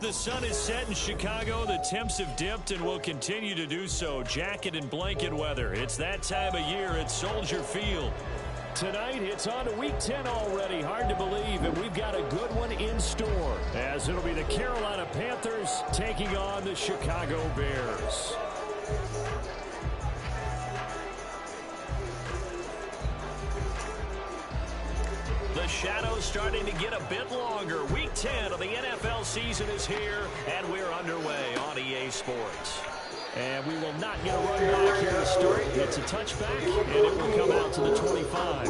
The sun is set in Chicago. The temps have dipped and will continue to do so. Jacket and blanket weather. It's that time of year at Soldier Field. Tonight, it's on to Week 10 already. Hard to believe, and we've got a good one in store, as it'll be the Carolina Panthers taking on the Chicago Bears. The shadow's starting to get a bit longer. Week 10 of the NFL season is here, and we're underway on EA Sports. And we will not get a run back here to start. It's a touchback, and it will come out to the 25.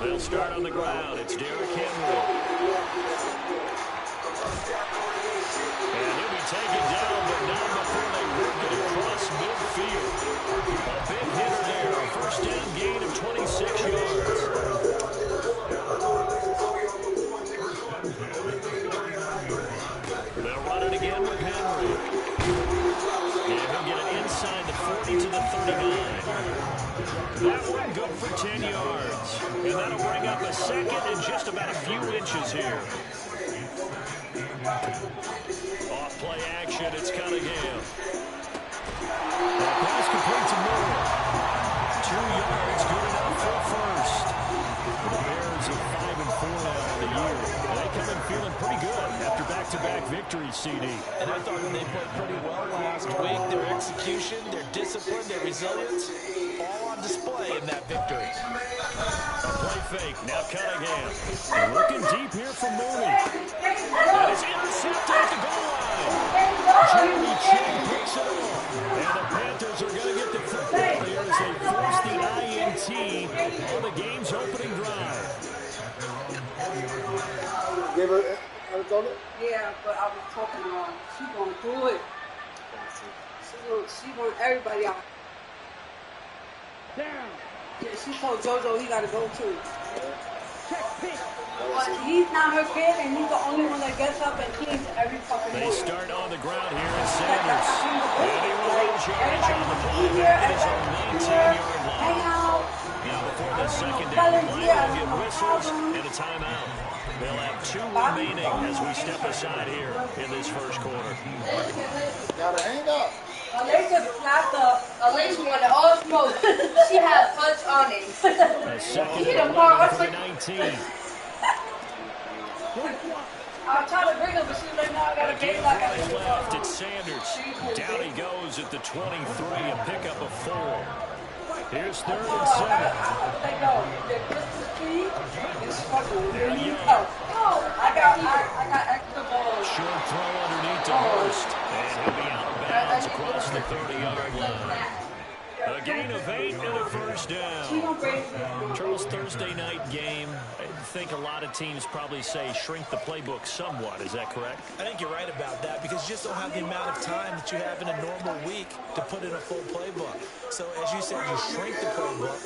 They'll start on the ground. It's Derrick Henry. And he'll be taken down, but not before they work it across midfield. A big hitter there. A first down gain of 26 yards. They'll run it again with Henry. And he'll get it inside the 40 to the 39. That one good for 10 yards. And that'll bring up a second and just about a few inches here. Off play action, it's Cunningham. That pass complete to Moore. 2 yards, good enough for a first. The Bears are 5-4 now on the year. And they come in feeling pretty good after back-to-back victories, CD. And I thought they played pretty well last week. Their execution, their discipline, their resilience, all on display in that victory. A play fake, now Cunningham. Looking deep here from Mooney. That is intercepted at the goal line. Jeremy Ching picks it off. And the Panthers are going to get the football here as they force the INT on the game's opening drive. Give her yeah, but I was talking to her. She gonna do it. She want everybody out. Down. Yeah, she told JoJo he gotta go too. But he's not her kid, and he's the only one that gets up and cleans every fucking morning. They start on the ground here as Sanders. And he will lose yardage on the play back at his own 19-yard line. Now before the second down play, they'll get whistles and a timeout. They'll have 2 remaining as we step aside here in this first quarter. Gotta hang up. Alicia slapped Alicia wanted all smoke. She had punch on it. A second and 11 for the 19. I tried to bring her, but she was like, no, I got to get like I left. It's Sanders. Down he goes at the 23, a pickup of 4. Here's 3rd and 7. I got extra balls. Short throw underneath to Hurst. And he'll be out of bounds across the 30-yard line. A gain of 8 and a first down. Charles, Thursday night game. I think a lot of teams probably say shrink the playbook somewhat. Is that correct? I think you're right about that because you just don't have the amount of time that you have in a normal week to put in a full playbook. So as you said, you shrink the playbook,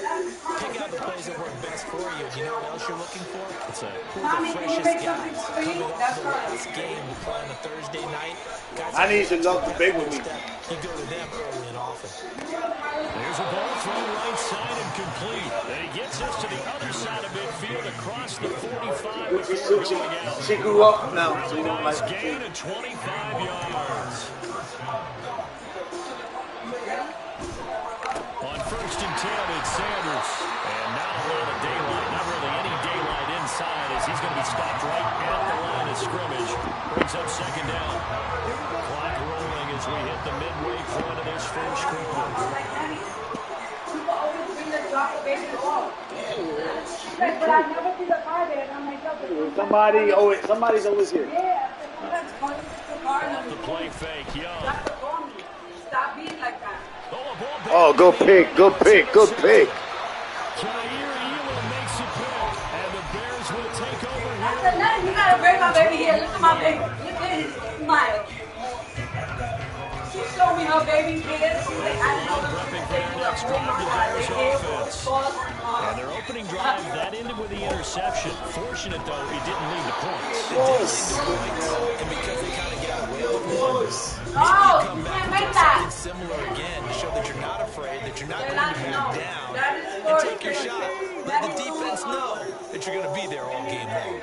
pick out the plays that work best for you. You know what else you're looking for? What's that? Who are the freshest guys coming off the last game to play on a Thursday night? Guys I need to love the big with me. You go to them early and often. There's a ball thrown right side and complete. And he gets us to the other side of midfield across the 45 before going out. She grew up now. Really nice gain of 25 yards. On 1st and 10, it's Sanders. And not a lot of daylight, not really any daylight inside as he's going to be stopped right at the line of scrimmage. Brings up 2nd down. Clock rolling as we hit the midway point of this first quarter. But I never see the car there, and I'm like, somebody's always here. yeah, that's funny. The car. The play fake, Young. Stop being like that. Oh, good pick, good pick, good pick. Jair Elam makes a pick, and the Bears will take over I here. said, no, you gotta bring my baby here. Look at my baby. Look at his smile. She showed me her baby kids. Prepping for their next drive, the Bears offense. And their opening drive, that ended with the interception. Fortunate, though, it didn't lead to points. It did lead to points, and because they kind of got away with one, Oh, come you back can't and make do that. something similar again to show that you're not afraid, that you're not going to be down, and take your shot. Let the defense know that you're going to be there all game long.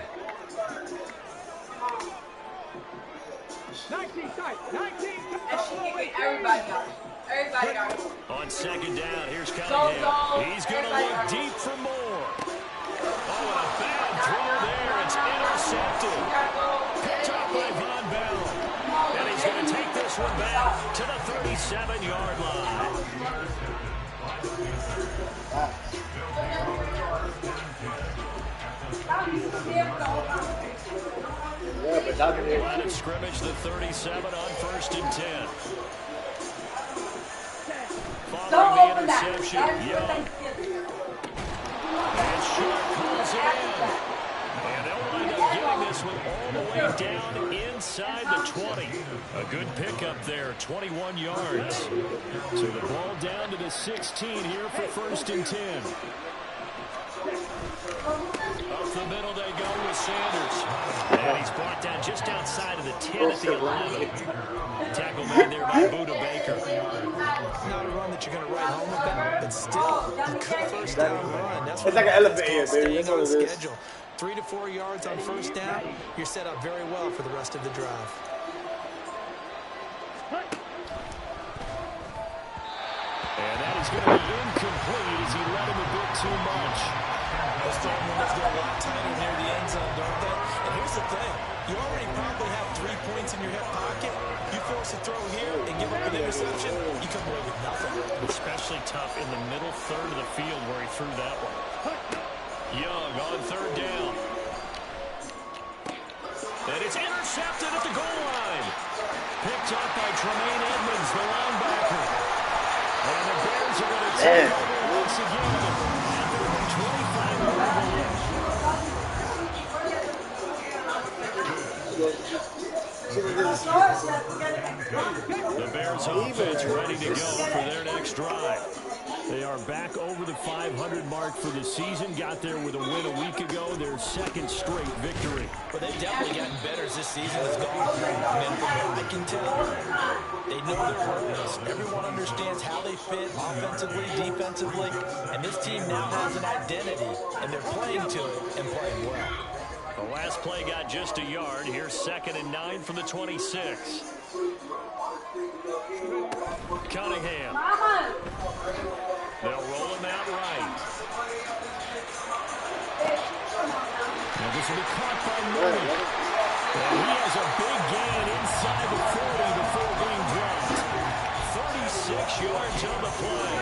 19 tight, 19. And she gave everybody got it. Everybody got it. On second down, here's Cunningham. He's going to look deep for more. Oh, and a bad throw there. It's intercepted. Picked up by Von Bell. And he's going to take this one back to the 37-yard line. Line of scrimmage, the 37 on 1st and 10. Following the interception, Young. And Sharp calls it in. And they'll wind up getting this one all the way down inside the 20. A good pickup there, 21 yards. So the ball down to the 16 here for 1st and 10. Up the middle they go with Sanders. And he's brought down just outside of the 10 at the 11. Tackle made there by Buda Baker. Not a run that you're going to write home about, but still, a good first down run. That's It's like an elevator, baby. That's staying what on it is. schedule. 3 to 4 yards on first down, you're set up very well for the rest of the drive. And that is going to be incomplete as he let him a bit too much. Those throwing windows get a lot tighter near the end zone, don't they? And here's the thing. You already probably have 3 points in your hip pocket. You force a throw here and give up an interception, you come away with nothing. Especially tough in the middle third of the field where he threw that one. Young on 3rd down. And it's intercepted at the goal line. Picked up by Tremaine Edmonds, the linebacker. And the Bears are going to take over once again after a 25-yard The Bears offense ready to go for their next drive. They are back over the 500 mark for the season. Got there with a win a week ago. Their 2nd straight victory. But they've definitely gotten better as this season has gone. And from what I can tell, they know their purpose. Everyone understands how they fit offensively, defensively. And this team now has an identity, and they're playing to it and playing well. The last play got just a yard. Here's 2nd and 9 from the 26. Cunningham. They'll roll him out right. Now this will be caught by Mooney. And he has a big gain inside the 40 before being dropped. 36 yards on the play.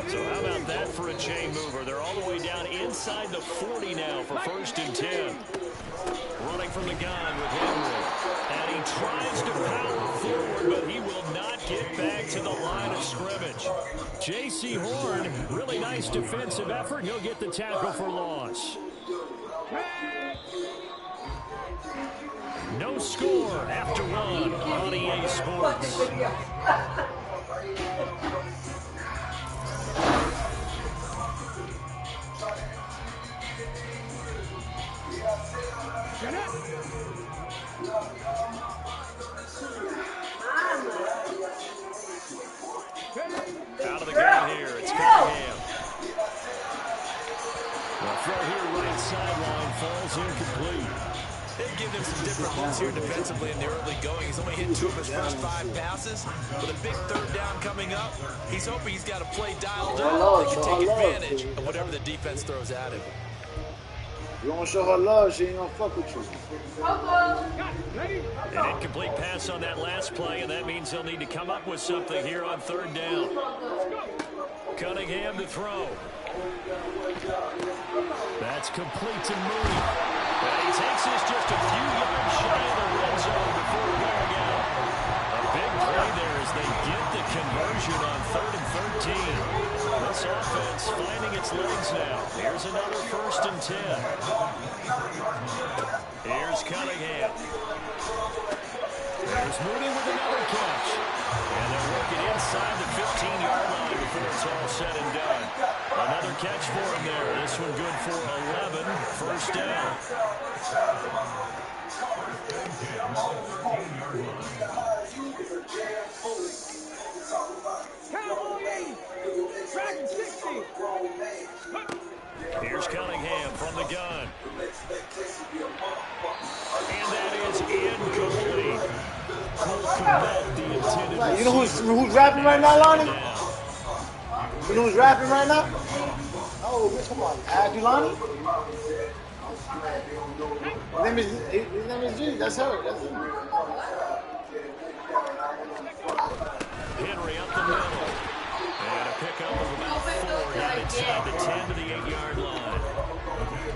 So how about that for a chain mover? They're all the way down inside the 40 now for 1st and 10. Running from the gun with Henry. And he tries to power forward, but he will not get back to the line of scrimmage. J.C. Horn, really nice defensive effort. He'll get the tackle for loss. No score after 1 on EA Sports. Out of the gun here, it's Cunningham. The throw here right sideline falls incomplete. They've given him some different looks here defensively in the early going. He's only hit 2 of his first 5 passes. With a big 3rd down coming up, he's hoping he's got a play dialed up that can take advantage of whatever the defense throws at him. You don't show her love, she ain't gonna fuck with you. An incomplete pass on that last play, and that means he'll need to come up with something here on 3rd down. Cunningham to throw. That's complete to Mooney. And he takes this just a few yards shy of the red zone before wearing out. A big play there as they get the conversion on 3rd and 13. This offense finding its legs now. Here's another 1st and 10. Here's Cunningham. There's Mooney with another catch. And they're working inside the 15-yard line before it's all said and done. Another catch for him there. This one good for 11. 1st down. Here's Cunningham from the gun. And that is incomplete. You know who's rapping right now, Lonnie? You know who's rapping right now? Oh, come on. Adulani? His name is G. That's her. That's him. Henry up the middle. And a pickup of about 4 down inside the 10 to the 8-yard line.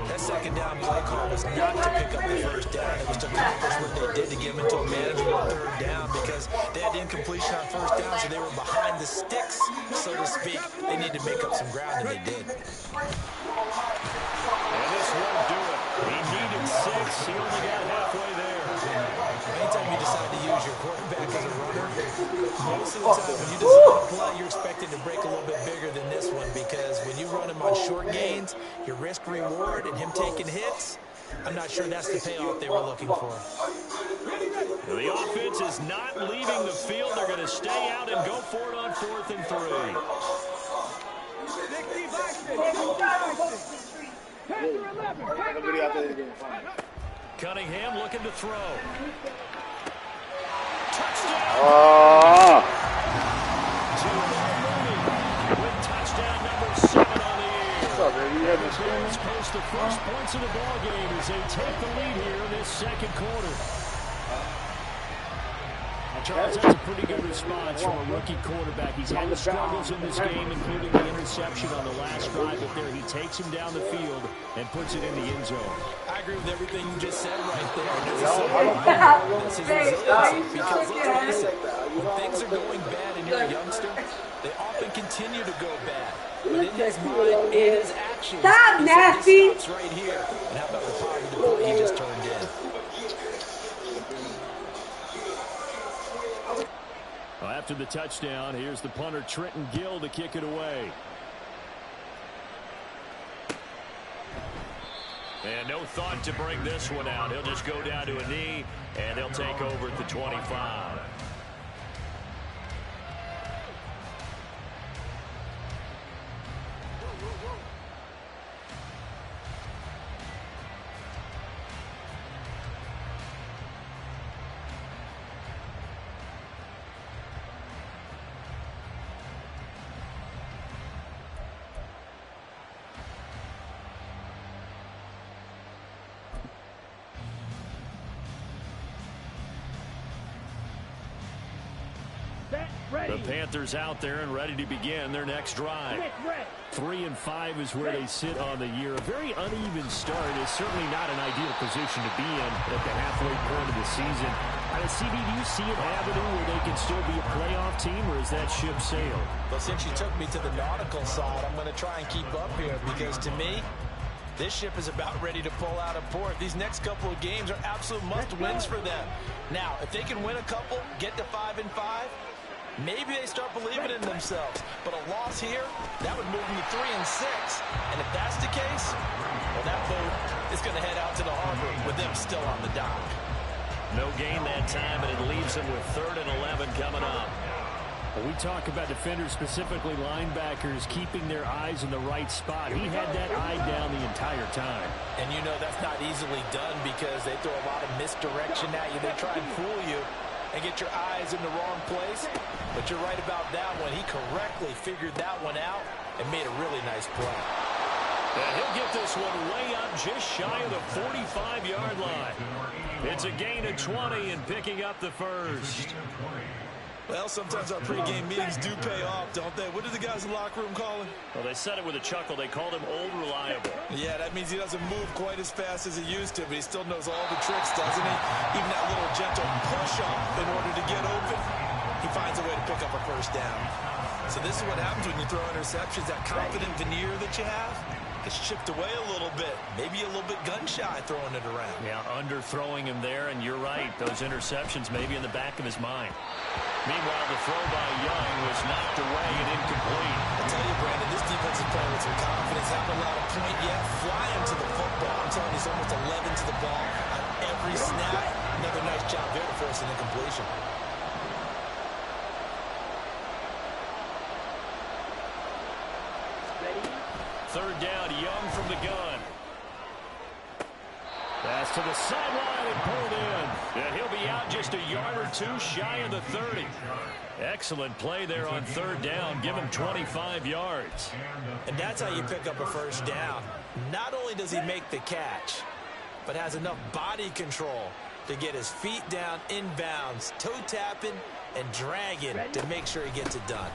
That 2nd down play call was not to pick up the 1st down. It was to accomplish what they did to give them into a manageable 3rd down because they had incompletion on 1st down, so they were behind the sticks, so to speak. They needed to make up some ground, and they did. And this won't do it. He needed 6. He only got halfway there. Anytime you decide to use your quarterback as a runner, most of the time when you decide to play, you're expected to break a little bit bigger than this one because when you run him on short gains, your risk-reward and him taking hits, I'm not sure that's the payoff they were looking for. The offense is not leaving the field. They're going to stay out and go for it on 4th and 3. Cunningham looking to throw. Touchdown! With touchdown number 7 on the year. What's up, baby? You had me screaming? Let's post the first points of the ball game as they take the lead here in this 2nd quarter. Charles, that's a pretty good response from a rookie quarterback. He's had the struggles in this game, including the interception on the last drive, but there he takes him down the field and puts it in the end zone. I agree with everything you just said right there. This is resiliency because let's face it, when things are going bad and you're a youngster, they often continue to go bad. But in his mind and his actions, stop, nasty. He stops right here. And how about the positive play he just turned in? Well, after the touchdown, here's the punter, Trenton Gill, to kick it away. And no thought to bring this one out. He'll just go down to a knee, and they'll take over at the 25. The Panthers out there and ready to begin their next drive. 3 and 5 is where they sit on the year. A very uneven start is certainly not an ideal position to be in at the halfway point of the season. CB, do you see an avenue where they can still be a playoff team, or is that ship sailed? Well, since you took me to the nautical side, I'm going to try and keep up here because to me, this ship is about ready to pull out of port. These next couple of games are absolute must-wins for them. Now, if they can win a couple, get to 5 and 5, maybe they start believing in themselves. But a loss here, that would move them to 3 and 6. And if that's the case, well, that boat is going to head out to the harbor with them still on the dock. No gain that time, and it leaves them with 3rd and 11 coming up. When we talk about defenders, specifically linebackers, keeping their eyes in the right spot. He had that eye down the entire time. And you know that's not easily done because they throw a lot of misdirection at you. They try and fool you and get your eyes in the wrong place. But you're right about that one. He correctly figured that one out and made a really nice play. And he'll get this one way up just shy of the 45-yard line. It's a gain of 20 and picking up the first. Well, sometimes our pregame meetings do pay off, don't they? What did the guys in the locker room call him? Well, they said it with a chuckle. They called him Old Reliable. Yeah, that means he doesn't move quite as fast as he used to, but he still knows all the tricks, doesn't he? Even that little gentle push-up in order to get open. He he finds a way to pick up a first down. So this is what happens when you throw interceptions. That confident veneer that you have gets chipped away a little bit. Maybe a little bit gun-shy throwing it around. Yeah, underthrowing him there, and you're right. Those interceptions may be in the back of his mind. Meanwhile, the throw by Young was knocked away and incomplete. I tell you, Brandon, this defense is playing with some confidence. Haven't allowed a point yet. Flying to the football. I'm telling you, he's almost 11 to the ball on every snap. Another nice job there to force an incompletion. Third down, Young from the gun. Pass to the sideline and pulled in. And he'll be out just a yard or two shy of the 30. Excellent play there on third down. Give him 25 yards. And that's how you pick up a first down. Not only does he make the catch, but has enough body control to get his feet down inbounds, toe tapping and dragging to make sure he gets it done.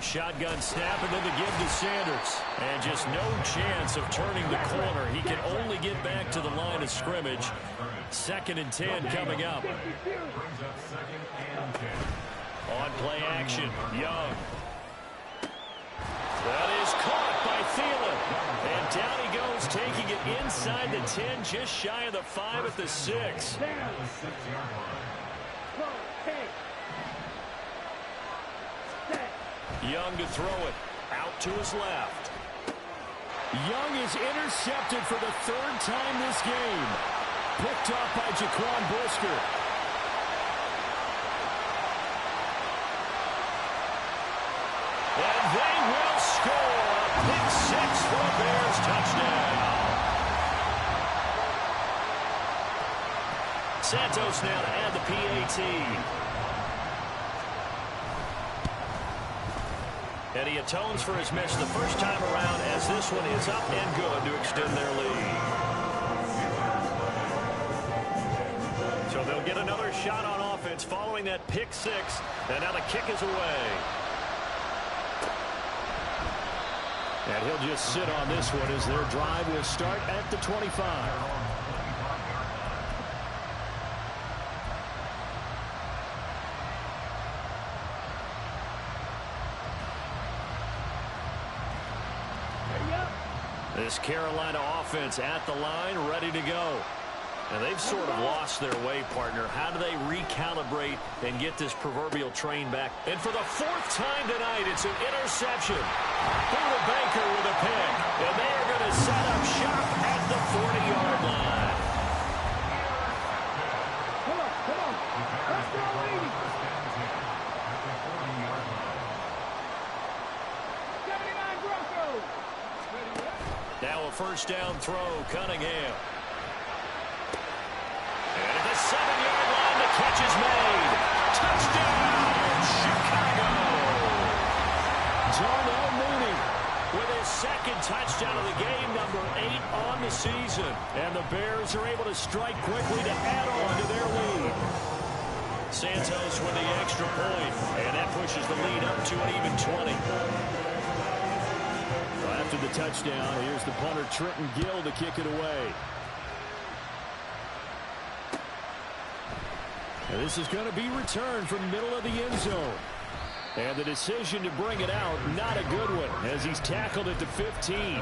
Shotgun snap and then the give to Sanders. And just no chance of turning the corner. He can only get back to the line of scrimmage. 2nd and 10 coming up. On play action, Young. That is caught by Thielen. And down he goes, taking it inside the 10, just shy of the 5 at the 6. Young to throw it. Out to his left. Young is intercepted for the 3rd time this game. Picked off by Jaquan Brisker. And they will score. Pick 6 for a Bears touchdown. Santos now to add the PAT. And he atones for his miss the first time around as this one is up and good to extend their lead. So they'll get another shot on offense following that pick 6. And now the kick is away. And he'll just sit on this one as their drive will start at the 25. This Carolina offense at the line, ready to go. And they've sort of lost their way, partner. How do they recalibrate and get this proverbial train back? And for the 4th time tonight, it's an interception. Buda Baker with a pick. And they are going to set up shop at the 40-yard line. Come on. Let's go, lady. 79 Broncos. Now a first down throw, Cunningham. And at the 7-yard line, the catch is made. Touchdown, Chicago. Darnell Mooney with his 2nd touchdown of the game, number 8 on the season. And the Bears are able to strike quickly to add on to their lead. Santos with the extra point, and that pushes the lead up to an even 20. After the touchdown, here's the punter Trenton Gill to kick it away. And this is going to be returned from middle of the end zone. And the decision to bring it out, not a good one, as he's tackled at the 15.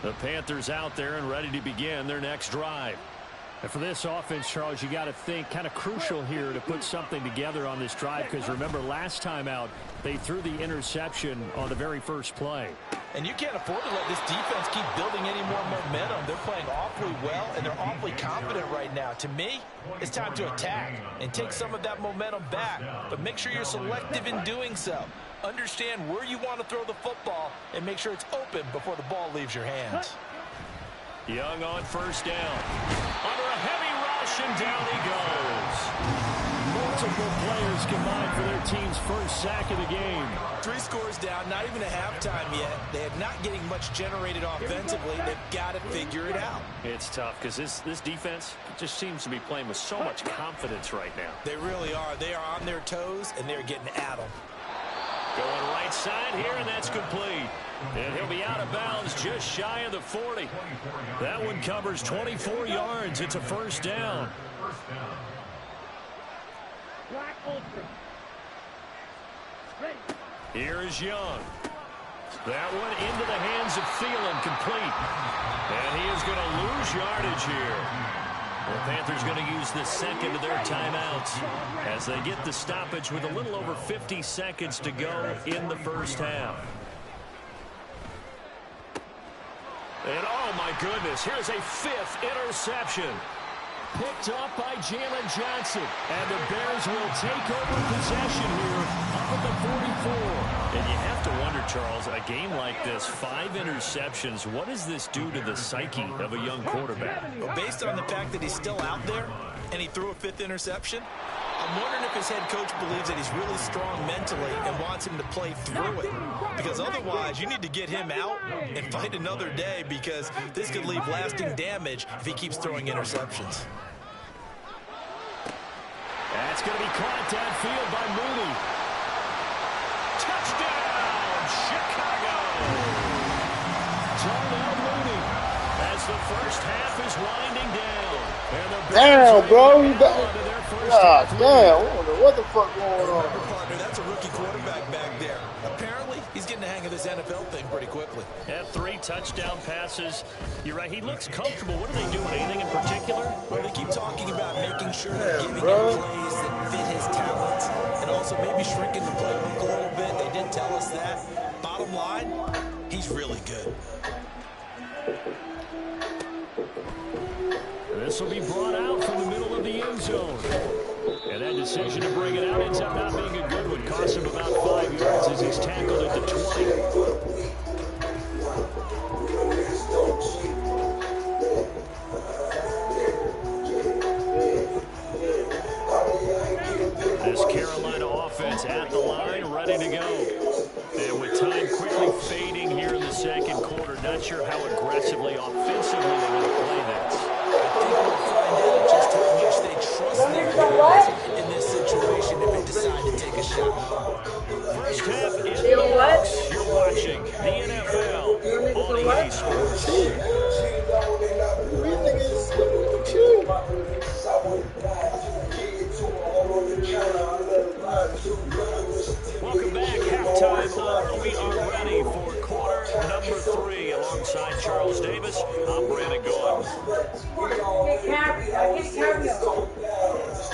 The Panthers out there and ready to begin their next drive. And for this offense, Charles, you got to think kind of crucial here to put something together on this drive, because remember last time out they threw the interception on the very first play. And you can't afford to let this defense keep building any more momentum. They're playing awfully well, and they're awfully confident right now. To me, it's time to attack and take some of that momentum back. But make sure you're selective in doing so. Understand where you want to throw the football and make sure it's open before the ball leaves your hands. Young on first down. Under a heavy rush, and down he goes. multiple players combined for their team's first sack of the game. 3 scores down, not even a halftime yet. They're not getting much generated offensively. They've got to figure it out. It's tough because this defense just seems to be playing with so much confidence right now. They really are. They are on their toes, and they're getting at them. Going right side here, and that's complete. And he'll be out of bounds just shy of the 40. That one covers 24 yards. It's a first down. Here is Young. That one into the hands of Thielen, complete. And he is going to lose yardage here. The Panthers going to use the second of their timeouts as they get the stoppage with a little over 50 seconds to go in the first half. And oh my goodness, here's a 5th interception. Picked up by Jalen Johnson. And the Bears will take over possession here up at the 44. And you have to wonder, Charles, a game like this, 5 interceptions, what does this do to the psyche of a young quarterback? Well, based on the fact that he's still out there and he threw a 5th interception, I'm wondering if his head coach believes that he's really strong mentally and wants him to play through it. Because otherwise, you need to get him out and fight another day, because this could leave lasting damage if he keeps throwing interceptions. That's going to be caught downfield by Mooney. Touchdown, Chicago! Darnell Mooney as the first half is winding down. And the damn, bro. You God damn. What the fuck going on? Partner, that's a rookie quarterback back there. Apparently, he's getting the hang of this NFL thing pretty quickly. Had 3 touchdown passes. You're right. He looks comfortable. What are they doing? Anything in particular? Well, they keep talking about making sure they're giving him plays that fit his talents, and also maybe shrinking the playbook a little bit. They did tell us that. Bottom line, he's really good. This will be brought out from the middle of the end zone. And that decision to bring it out ends up not being a good one. Costs him about 5 yards as he's tackled at the 20. This Carolina offense at the line, ready to go. And with time quickly fading here in the second quarter, not sure how aggressively, offensively they want to play this. Just how much they trust their guys in this situation if they decide to take a shot. First half in the books. You're watching the NFL on EA Sports. Welcome back. Halftime on. We are ready for quarter number 3 alongside Charles Davis. I'm Brandon Gaudin.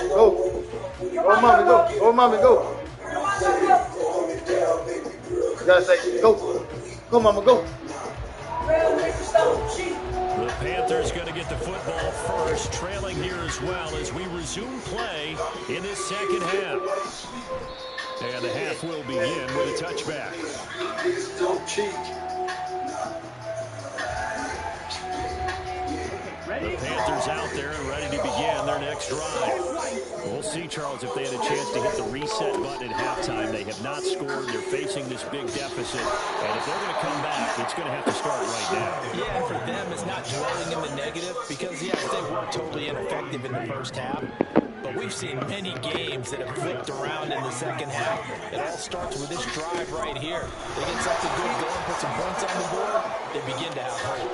Go. Go, mommy, go. Go, mommy, go. You gotta say, go. Go, mama, go. The Panthers going to get the football first, trailing here as well as we resume play in this second half. And the half will begin with a touchback. Don't cheat. The Panthers out there and ready to begin their next drive. We'll see, Charles, if they had a chance to hit the reset button at halftime. They have not scored. They're facing this big deficit. And if they're going to come back, it's going to have to start right now. Yeah, and for them, it's not dwelling in the negative because, yes, they were totally ineffective in the first half. But we've seen many games that have flipped around in the second half. It all starts with this drive right here. They get something good going, put some points on the board, they begin to have hope.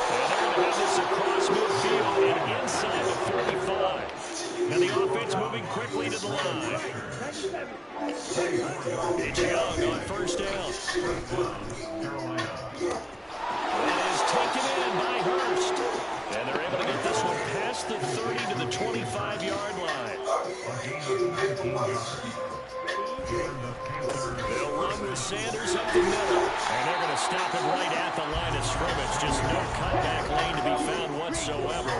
And they're going to have this across midfield and inside the 45. Now the offense moving quickly to the line. It's Young on first down. It is taken in by Hurst. And they're able to get this one past the 30 to the 25-yard line. They'll run with Sanders up the middle. And they're going to stop him right at the line of scrimmage. Just no cutback lane to be found whatsoever.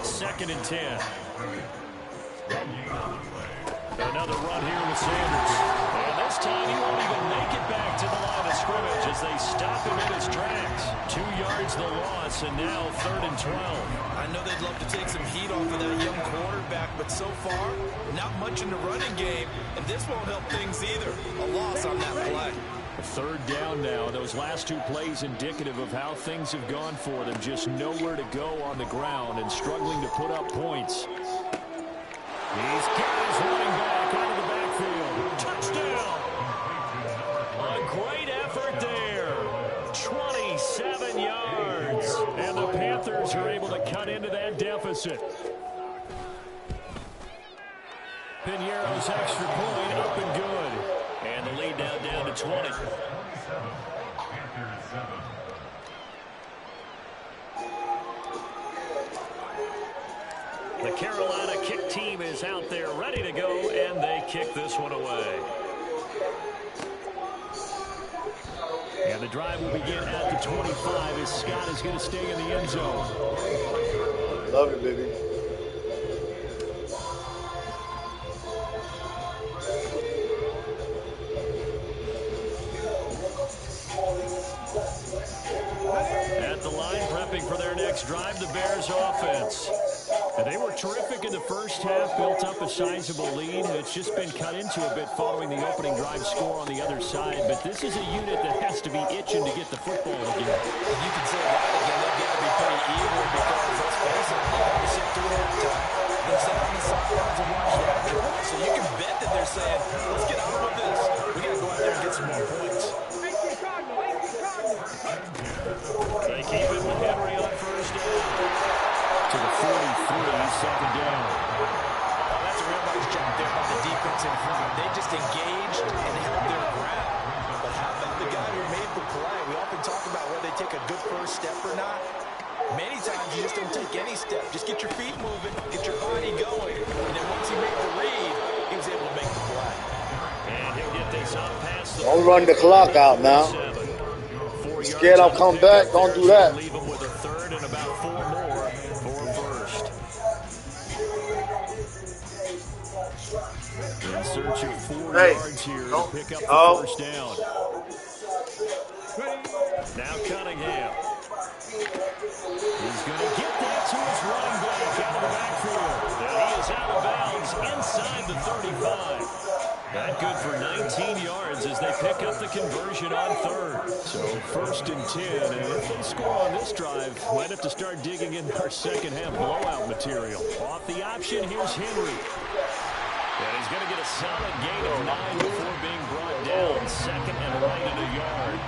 2nd and 10. Another run here with Sanders. And this time he won't even make it back to the line of scrimmage as they stop him in his tracks. 2 yards the loss, and now 3rd and 12. I know they'd love to take some heat off of that young quarterback, but so far, not much in the running game, and this won't help things either. A loss on that play. 3rd down now. Those last 2 plays indicative of how things have gone for them. Just nowhere to go on the ground and struggling to put up points. He's carries running back out of the backfield. Touchdown! A great effort there. 27 yards. And the Panthers are able to cut into that deficit. Piñeiro's extra point up and good. And the lead now down to 20. The Carolina kick team is out there ready to go, and they kick this one away. And the drive will begin at the 25 as Scott is going to stay in the end zone. Love it, baby. At the line, prepping for their next drive, the Bears offense. And they were terrific in the first half, built up a sizable lead. It's just been cut into a bit following the opening drive score on the other side. But this is a unit that has to be itching to get the football again. You can say that again. They've got to be pretty eager because, let's face it, they got to sit through halftime. They sit on the sidelines and watch that drive. So you can bet that they're saying, let's get on with this. We got to go out there and get some more points. They keep it with Henry on 1st down. To the 43, 2nd down. That's a real nice job there by the defense in front. They just engaged and held their ground. But how about the guy who made the play? We often talk about whether they take a good first step or not. Many times you just don't take any step. Just get your feet moving, get your body going. And then once he made the read, he was able to make the play. And he'll get this up past the Don't run the clock out now. Scared I'll come back. Don't do that. Leave him with a 3rd and about 4 more for 1st. In search of 4 yards here to pick up the 1st down. Now Cunningham. He's going to get that to his running back out of the backfield. And he is out of bounds inside the 35. Not good for 19 yards as they pick up the conversion on 3rd. So 1st and 10. And if they score on this drive, might have to start digging in our second half blowout material. Off the option, here's Henry. And he's going to get a solid gain of 9 before being brought down. 2nd and right at a yard.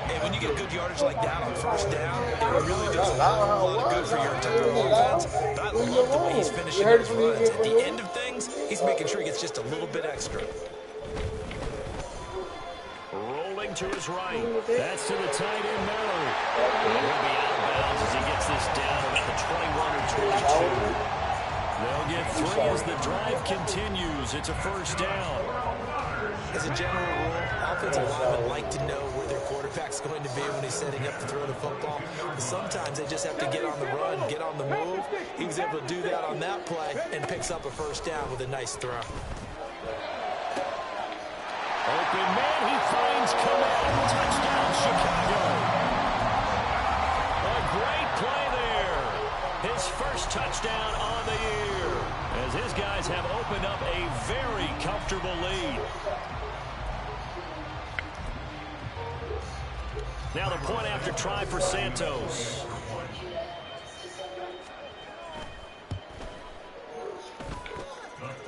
And when you get good yardage like that on 1st down, it really does a lot of good for your entire offense. But I love the way he's finishing his runs. At the end of things, he's making sure he gets just a little bit extra. Rolling to his right. That's to the tight end, Mallory. And he'll be out of bounds as he gets this down about the 21 or 22. They'll get 3 as the drive continues. It's a 1st down. As a general rule, offensive linemen like to know where their quarterback's going to be when he's setting up to throw the football. But sometimes they just have to get on the run, get on the move. He was able to do that on that play and picks up a 1st down with a nice throw. Open man, he finds Kamal. Touchdown, Chicago. A great play there. His 1st touchdown on the year. As his guys have opened up a very comfortable lead. Now the point after try for Santos.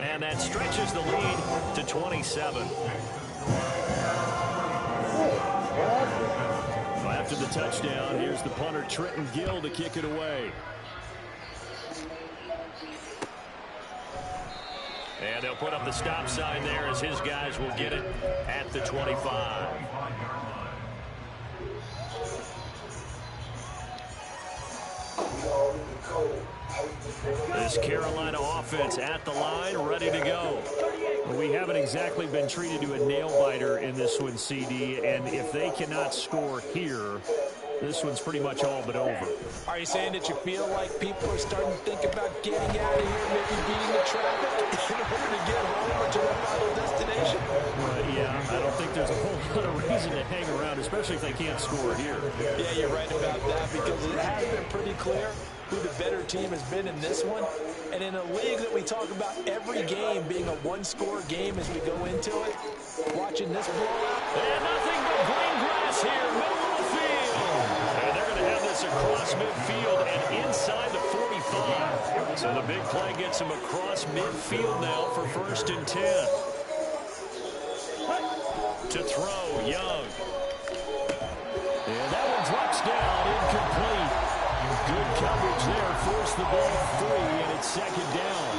And that stretches the lead to 27. After the touchdown, here's the punter Trenton Gill to kick it away. And they'll put up the stop sign there as his guys will get it at the 25. This Carolina offense at the line, ready to go. Well, we haven't exactly been treated to a nail-biter in this one, CD, and if they cannot score here, this one's pretty much all but over. Are you saying that you feel like people are starting to think about getting out of here, maybe beating the traffic in order to get home or to their final destination? Yeah, there's a whole lot of reason to hang around, especially if they can't score here. Yeah, you're right about that, because it has been pretty clear who the better team has been in this one. And in a league that we talk about every game being a one-score game as we go into it, watching this blowout. And nothing but green grass here, middle of the field. And they're going to have this across midfield and inside the 45. So the big play gets him across midfield now for 1st and 10. To throw, Young. And that one drops down, incomplete. Good coverage there, forced the ball free, and it's 2nd down.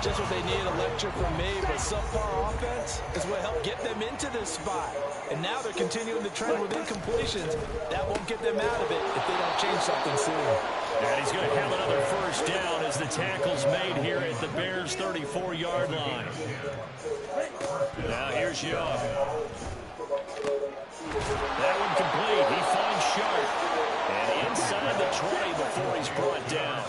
Just what they need, a lecture from me, but subpar offense is what helped get them into this spot. And now they're continuing the trend with incompletions. That won't get them out of it if they don't change something soon. And he's going to have another 1st down as the tackle's made here at the Bears' 34-yard line. Now here's Young. That one complete. He finds Sharp. And inside the 20 before he's brought down.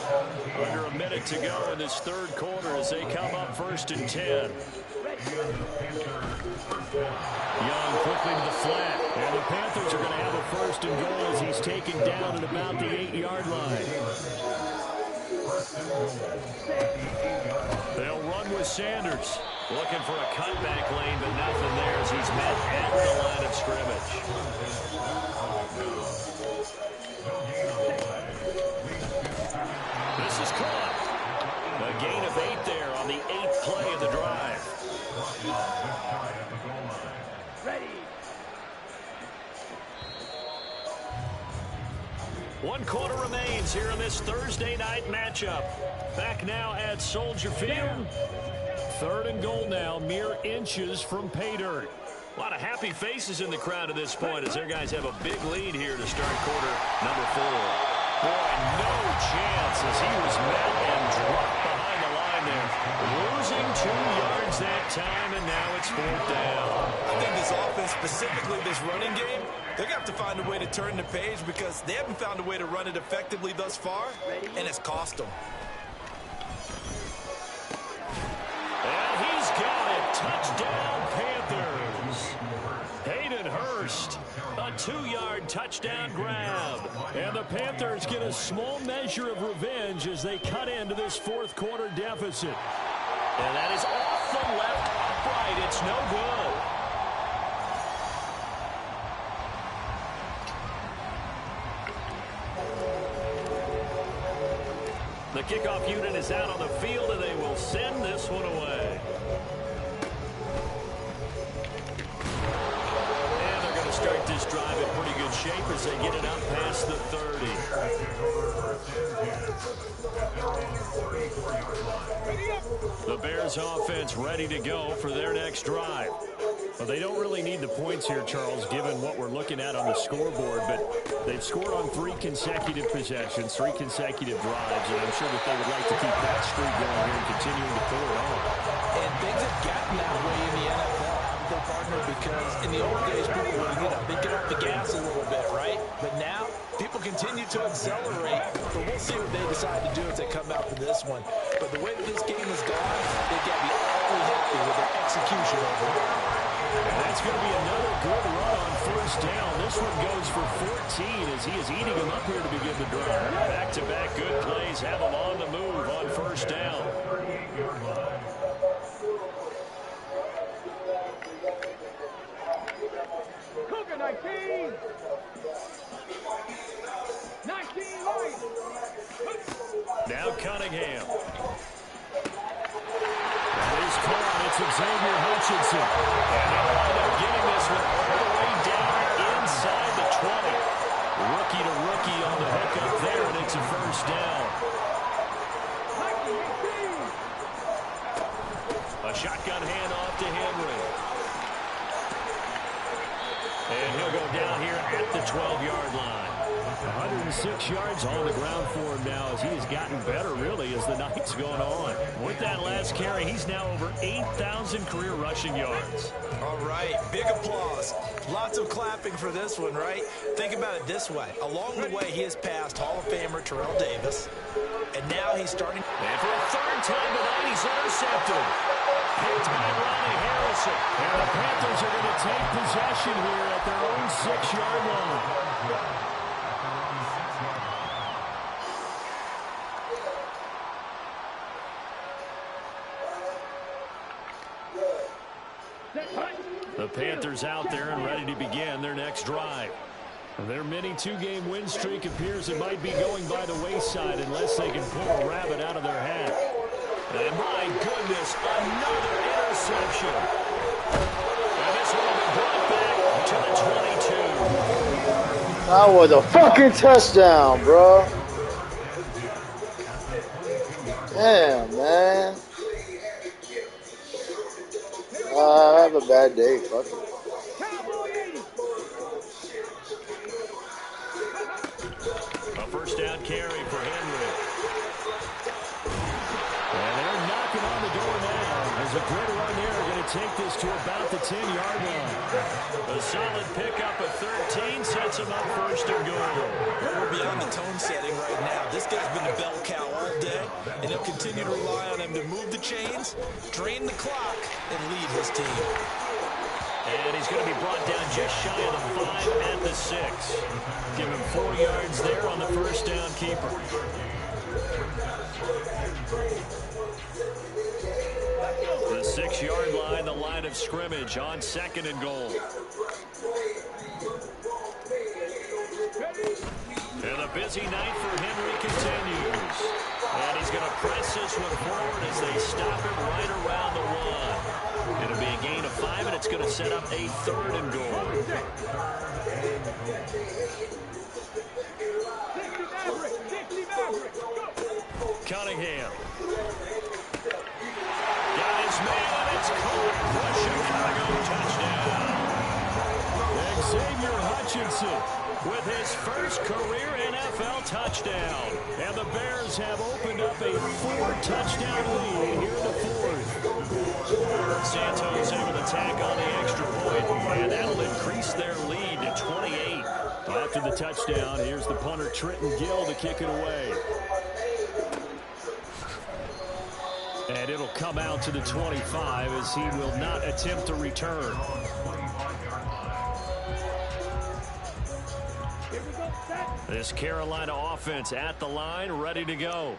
Under a minute to go in this 3rd quarter as they come up 1st and 10. Young quickly to the flat. And the Panthers are going to have a 1st and goal as he's taken down at about the 8-yard line. They'll run with Sanders. Looking for a cutback lane, but nothing there as he's met at the line of scrimmage. This is caught. A gain of 8 there on the 8th play of the drive. Ready. 1 quarter remains here in this Thursday night matchup. Back now at Soldier Field. 3rd and goal now, mere inches from pay dirt. A lot of happy faces in the crowd at this point as their guys have a big lead here to start quarter number 4. Boy, no chance as he was met and dropped behind the line there. Losing 2 yards that time, and now it's 4th down. I think this offense, specifically this running game, they're going to have to find a way to turn the page because they haven't found a way to run it effectively thus far, and it's cost them. And he's got it. Touchdown, Panthers. Hayden Hurst, a 2-yard touchdown grab. And the Panthers get a small measure of revenge as they cut into this 4th quarter deficit. And that is off the left upright. It's no good. The kickoff unit is out on the field, and they will send this one away. And they're going to start this drive in pretty good shape as they get it up past the 30. The Bears offense ready to go for their next drive. Well, they don't really need the points here, Charles, given what we're looking at on the scoreboard, but they've scored on 3 consecutive possessions, 3 consecutive drives, and I'm sure that they would like to keep that streak going here and continuing to pull it on. And things have gotten that way in the NFL, haven't they, partner? Because in the old days, people would, they get off the gas a little bit, right? But now, people continue to accelerate, but we'll see what they decide to do as they come out for this one. But the way that this game has gone, they've got to be awfully happy with their execution overall. And that's going to be another good run on 1st down. This one goes for 14 as he is eating them up here to begin the drive. Back-to-back good plays have them on the move on 1st down. Cougar 19. 19 right. Now Cunningham. That is caught. It's Xavier Hutchinson. And they'll wind up getting this one all the way down inside the 20. Rookie to rookie on the hook up there, and it's a 1st down. A shotgun handoff to Henry. And he'll go down here at the 12-yard line. 106 yards on the ground for him now as he has gotten better, really, as the night's gone on. With that last carry, he's now over 8,000 career rushing yards. All right, big applause. Lots of clapping for this one, right? Think about it this way. Along the way, he has passed Hall of Famer Terrell Davis, and now he's starting. And for a 3rd time tonight, he's intercepted. Picked by Ronnie Harrison. And the Panthers are going to to take possession here at their own 6-yard line. The Panthers out there and ready to begin their next drive. Their mini 2-game win streak appears it might be going by the wayside unless they can pull a rabbit out of their hat. And my goodness, another interception. And this one will be brought back to the 22. That was a fucking touchdown, bro. Damn, man. I have a bad day. Fuck it. A first down carry for Henry. And they're knocking on the door now. As a good run here, are going to take this to about the 10-yard line. A solid pickup of 13 sets him up first and goal. We're beyond the tone setting right now. This guy's been a bell cow all day, and he'll continue to rely on him to move the chains, drain the clock, and lead his team. And he's going to be brought down just shy of the 5 at the 6. Give him 4 yards there on the first down keeper. The 6-yard line, the line of scrimmage on 2nd and goal. And a busy night for Henry continues. And he's going to press this one forward as they stop it right around the 1. It'll be a gain of 5, and it's going to set up a 3rd and goal. Cunningham. Got his man, and it's caught for Chicago touchdown. Xavier Hutchinson with his first career NFL touchdown. And the Bears have opened up a 4-touchdown lead here in the 4th. Santos able to tack on the extra point, and that'll increase their lead to 28. After the touchdown, here's the punter Trenton Gill to kick it away. And it'll come out to the 25 as he will not attempt to return. This Carolina offense at the line, ready to go.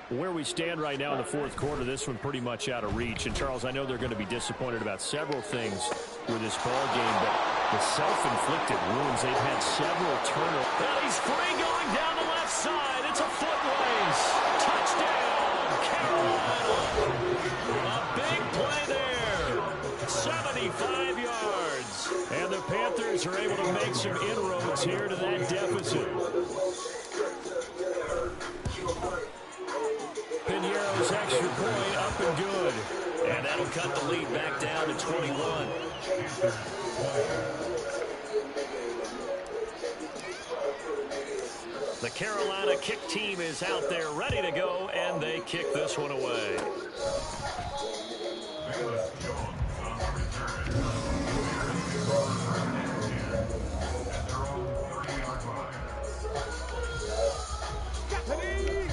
Where we stand right now in the 4th quarter, this one pretty much out of reach. And, Charles, I know they're going to be disappointed about several things with this ball game, but the self-inflicted wounds, they've had several turnovers. Well, he's free going down the left side. It's a foot race. Touchdown, Carolina. A big play there. 75 yards. And the Panthers are able to make some inroads here to that deficit. Piñeiro's extra point up and good. And that'll cut the lead back down to 21. The Carolina kick team is out there ready to go, and they kick this one away.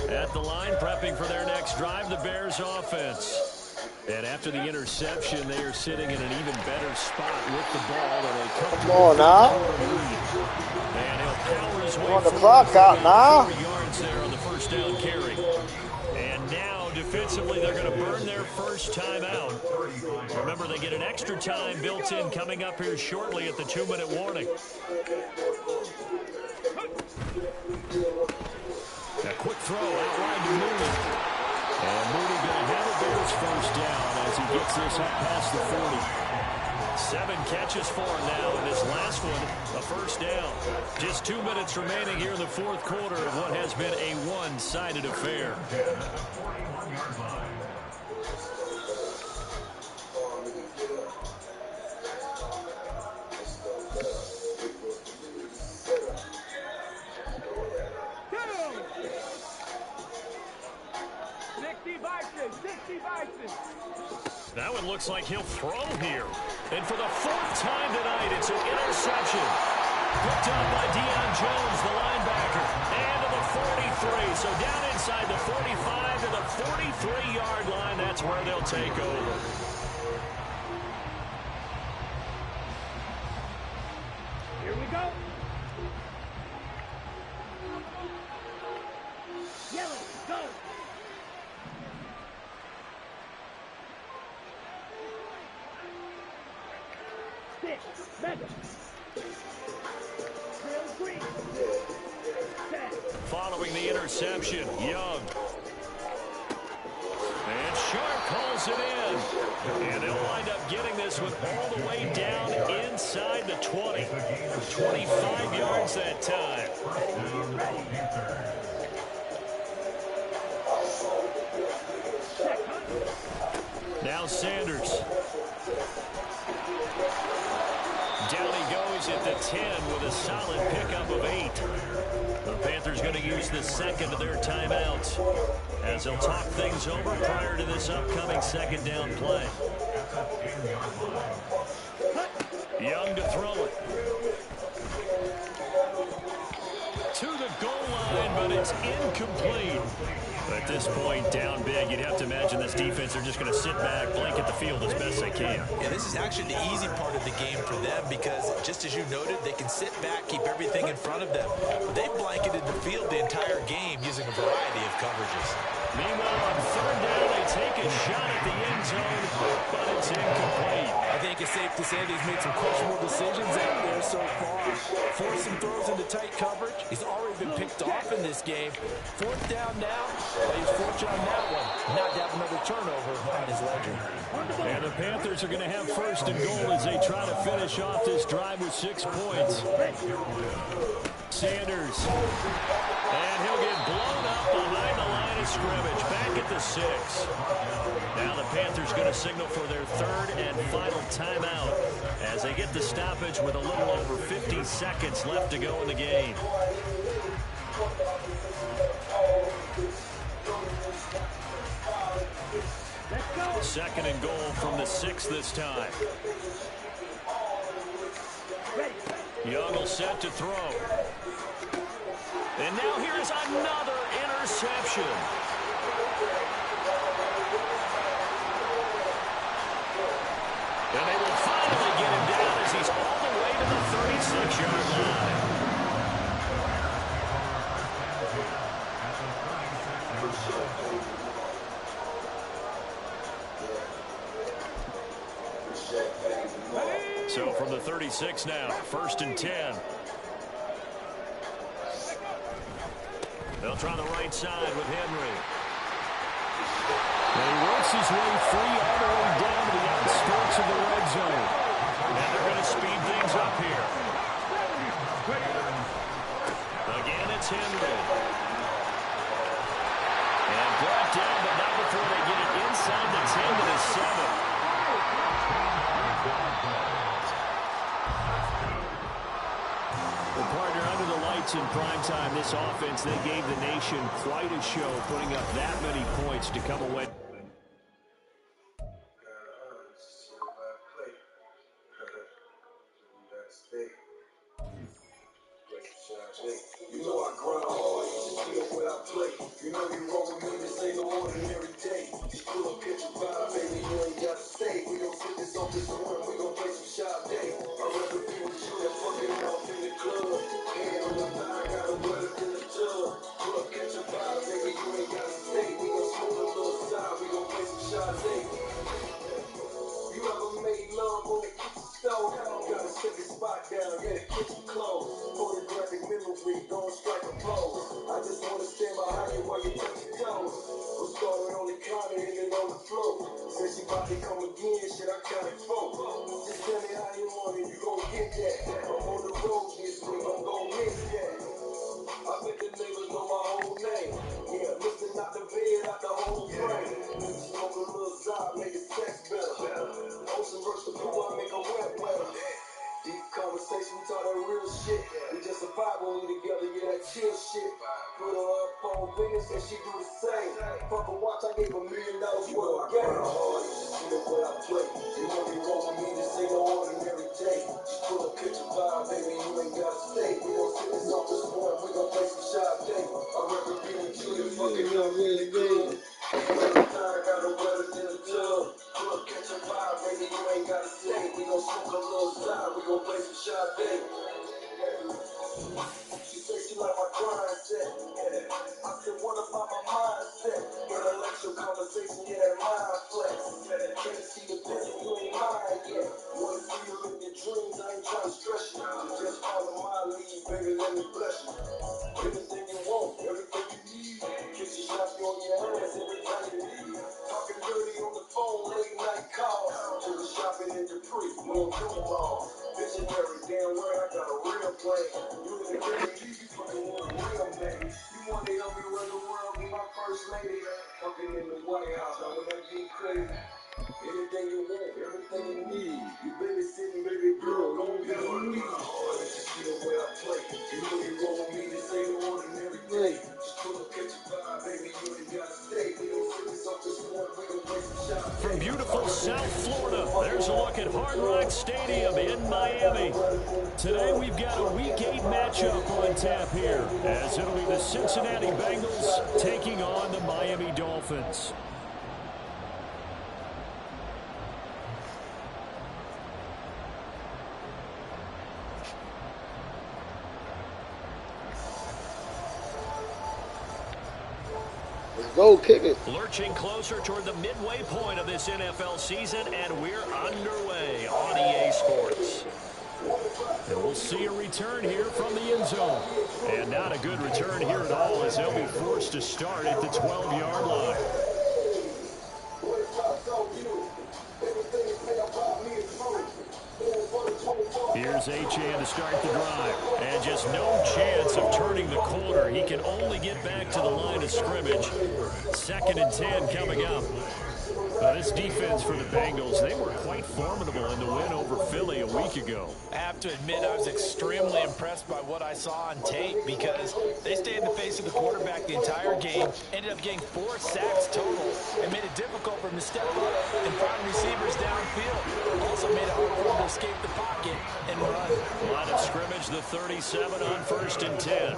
At the line, prepping for their next drive, the Bears offense. And after the interception, they are sitting in an even better spot with the ball. Come on now. And he'll power his way on the clock out now. 4 yards there on the first down carry. And now, defensively, they're going to burn their first time out. Remember, they get an extra time built in coming up here shortly at the 2-minute warning. A quick throw out wide to Mooney. And Mooney going to have a Bears first down as he gets this up past the 40. 7 catches for him now, and this last one, a first down. Just 2 minutes remaining here in the 4th quarter of what has been a one-sided affair. That one looks like he'll throw here. And for the 4th time tonight, it's an interception. Picked up by Deion Jones, the linebacker. And to the 43. So down inside the 45 to the 43-yard line. That's where they'll take over. 6. Madden. Trail green. Set. Following the interception, Young. And Sharp calls it in. And they'll wind up getting this one all the way down inside the 20. 25 yards that time. Now Sanders. Down he goes at the 10 with a solid pickup of 8. The Panthers going to use the second of their timeouts as they'll talk things over prior to this upcoming second down play. Young to throw it. To the goal line, but it's incomplete. At this point, down big, you'd have to imagine this defense are just going to sit back, blanket the field as best they can. Yeah, this is actually the easy part of the game for them because, just as you noted, they can sit back, keep everything in front of them. But they blanketed the field the entire game using a variety of coverages. Meanwhile, on third down, they take a shot at the end zone, but it's incomplete. I think it's safe to say that he's made some questionable decisions out there so far. Forced some throws into tight coverage. He's already been picked off in this game. Fourth down now. Well, he's fortunate on that one. Not to have another turnover on his ledger. And the Panthers are going to have first and goal as they try to finish off this drive with 6 points. Sanders. And he'll get blown up behind the line of scrimmage. Back at the 6. Now the Panthers going to signal for their third and final timeout as they get the stoppage with a little over 50 seconds left to go in the game. Second and goal from the 6 this time. Young will set to throw. And now here's another interception. And they will finally get him down as he's all the way to the 36-yard line. So from the 36 now, first and 10. They'll try the right side with Henry. And he works his way free all the way down to the outskirts of the red zone. And they're going to speed things up here. Again, it's Henry. And brought down, but not before they get it inside the 10 to the 7. Partner, under the lights in primetime, this offense, they gave the nation quite a show, putting up that many points to come away. You know I grind hard, you know what I play. You know you roll with me, this ain't no ordinary day. Just pull up, catch a vibe, baby, you ain't gotta stay. We gon' sit this on this one, we gon' play some shot day. I'd rather be with you than fucking off in the club. Hand on the thigh, got a wetter in the tub. Pull up, catch a vibe, baby, you ain't gotta stay. We gon' smoke a little side, we gon' play some shot day. You ever made love on the kitchen stove? Gotta set the spot down, yeah, the kitchen closed. Photographic memory, don't strike a pose. I just wanna stand behind you while you touch your toes. We'll start it on the counter and then on the floor. Said she about to come again, shit, I counted 4. Just tell me how you want it, you gon' get that. I'm on the road this week, I'm gon' miss that. I bet the neighbors know my whole name. Yeah, lifting out the bed, out the whole frame. Smoke a little Zod, make it sex better. Ocean verse the pool, I make a wet wetter. Deep conversation, we talk that real shit. We just survive when we together, yeah, that chill shit. Put her up on business and she do the same. Fuck a watch, I gave $1 million worth of game. Hard, you just see what I play. You know you roll with me, this ain't no ordinary day. Just pull a picture vibe, baby, you ain't gotta stay. We gon' sit this off this point, we gon' play some shot day. I'd rather be with you than fucking up really good. Got a wetter in the tub. Pull up, catch a vibe, baby, you ain't gotta stay. We gon' smoke a little side, we gon' play some shot day. She say she like my grind set. I said, what about my mindset? Intellectual conversation, yeah, that mind flex. Can't see the business, you ain't mine yet. Wanna see you in your dream, shopping in Dupree. No football. Visionary, damn right, I got a real play. You in the game, you fucking want a real man. You want to help me run the world, be my first lady. Fucking in the White House, I wanna be crazy. Anything you want, everything you need. You babysitting, baby girl, don't get on me. Oh, you know where I play. You know you roll with me, this ain't no ordinary day. Just pull up, catch a vibe, baby, you ain't gotta stay. We don't fit this off this one, we don't waste a shot. From beautiful South Florida, there's a look at Hard Rock Stadium in Miami. Today we've got a Week 8 matchup on tap here, as it'll be the Cincinnati Bengals taking on the Miami Dolphins. Go kick it. Lurching closer toward the midway point of this NFL season, and we're underway on EA Sports. And we'll see a return here from the end zone. And not a good return here at all, as they'll be forced to start at the 12-yard line. Here's Achane to start the drive. And just no chance of turning the corner. He can only get back to the line of scrimmage. 2nd and 10 coming up. This defense for the Bengals, they were quite formidable in the win over Philly a week ago. I have to admit, I was extremely impressed by what I saw on tape because they stayed in the face of the quarterback the entire game, ended up getting 4 sacks total, and made it difficult for him to step up and find receivers downfield. Also made it hard for him to escape the pocket and run. Line of scrimmage, the 37 on 1st and 10.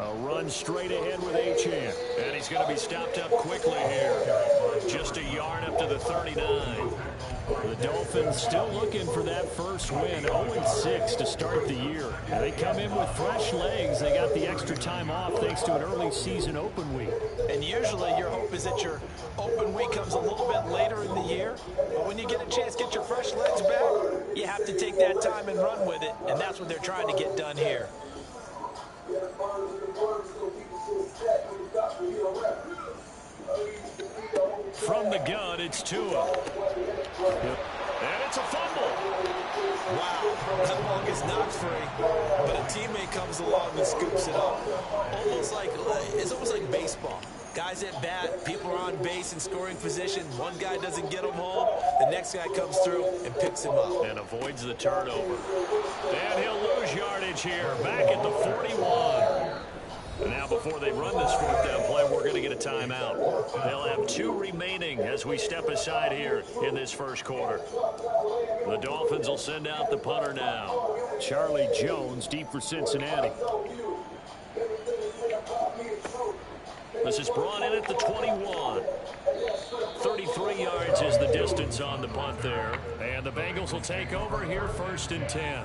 A run straight ahead with Achane. And he's going to be stopped up quickly here. Just a yard up to the 39. The Dolphins still looking for that first win. 0-6 to start the year. And they come in with fresh legs. They got the extra time off thanks to an early season open week. And usually your hope is that your open week comes a little bit later in the year. But when you get a chance to get your fresh legs back, you have to take that time and run with it. And that's what they're trying to get done here. From the gun, it's Tua. And it's a fumble. Wow, that ball gets knocked free, but a teammate comes along and scoops it up. It's almost like baseball. Guys at bat, people are on base in scoring position. One guy doesn't get him home, the next guy comes through and picks him up. And avoids the turnover. And he'll lose yardage here, back at the 41. And now before they run this 4th down play, we're going to get a timeout. They'll have 2 remaining as we step aside here in this first quarter. The Dolphins will send out the punter now. Charlie Jones deep for Cincinnati. This is brought in at the 21. 33 yards is the distance on the punt there. And the Bengals will take over here 1st and 10.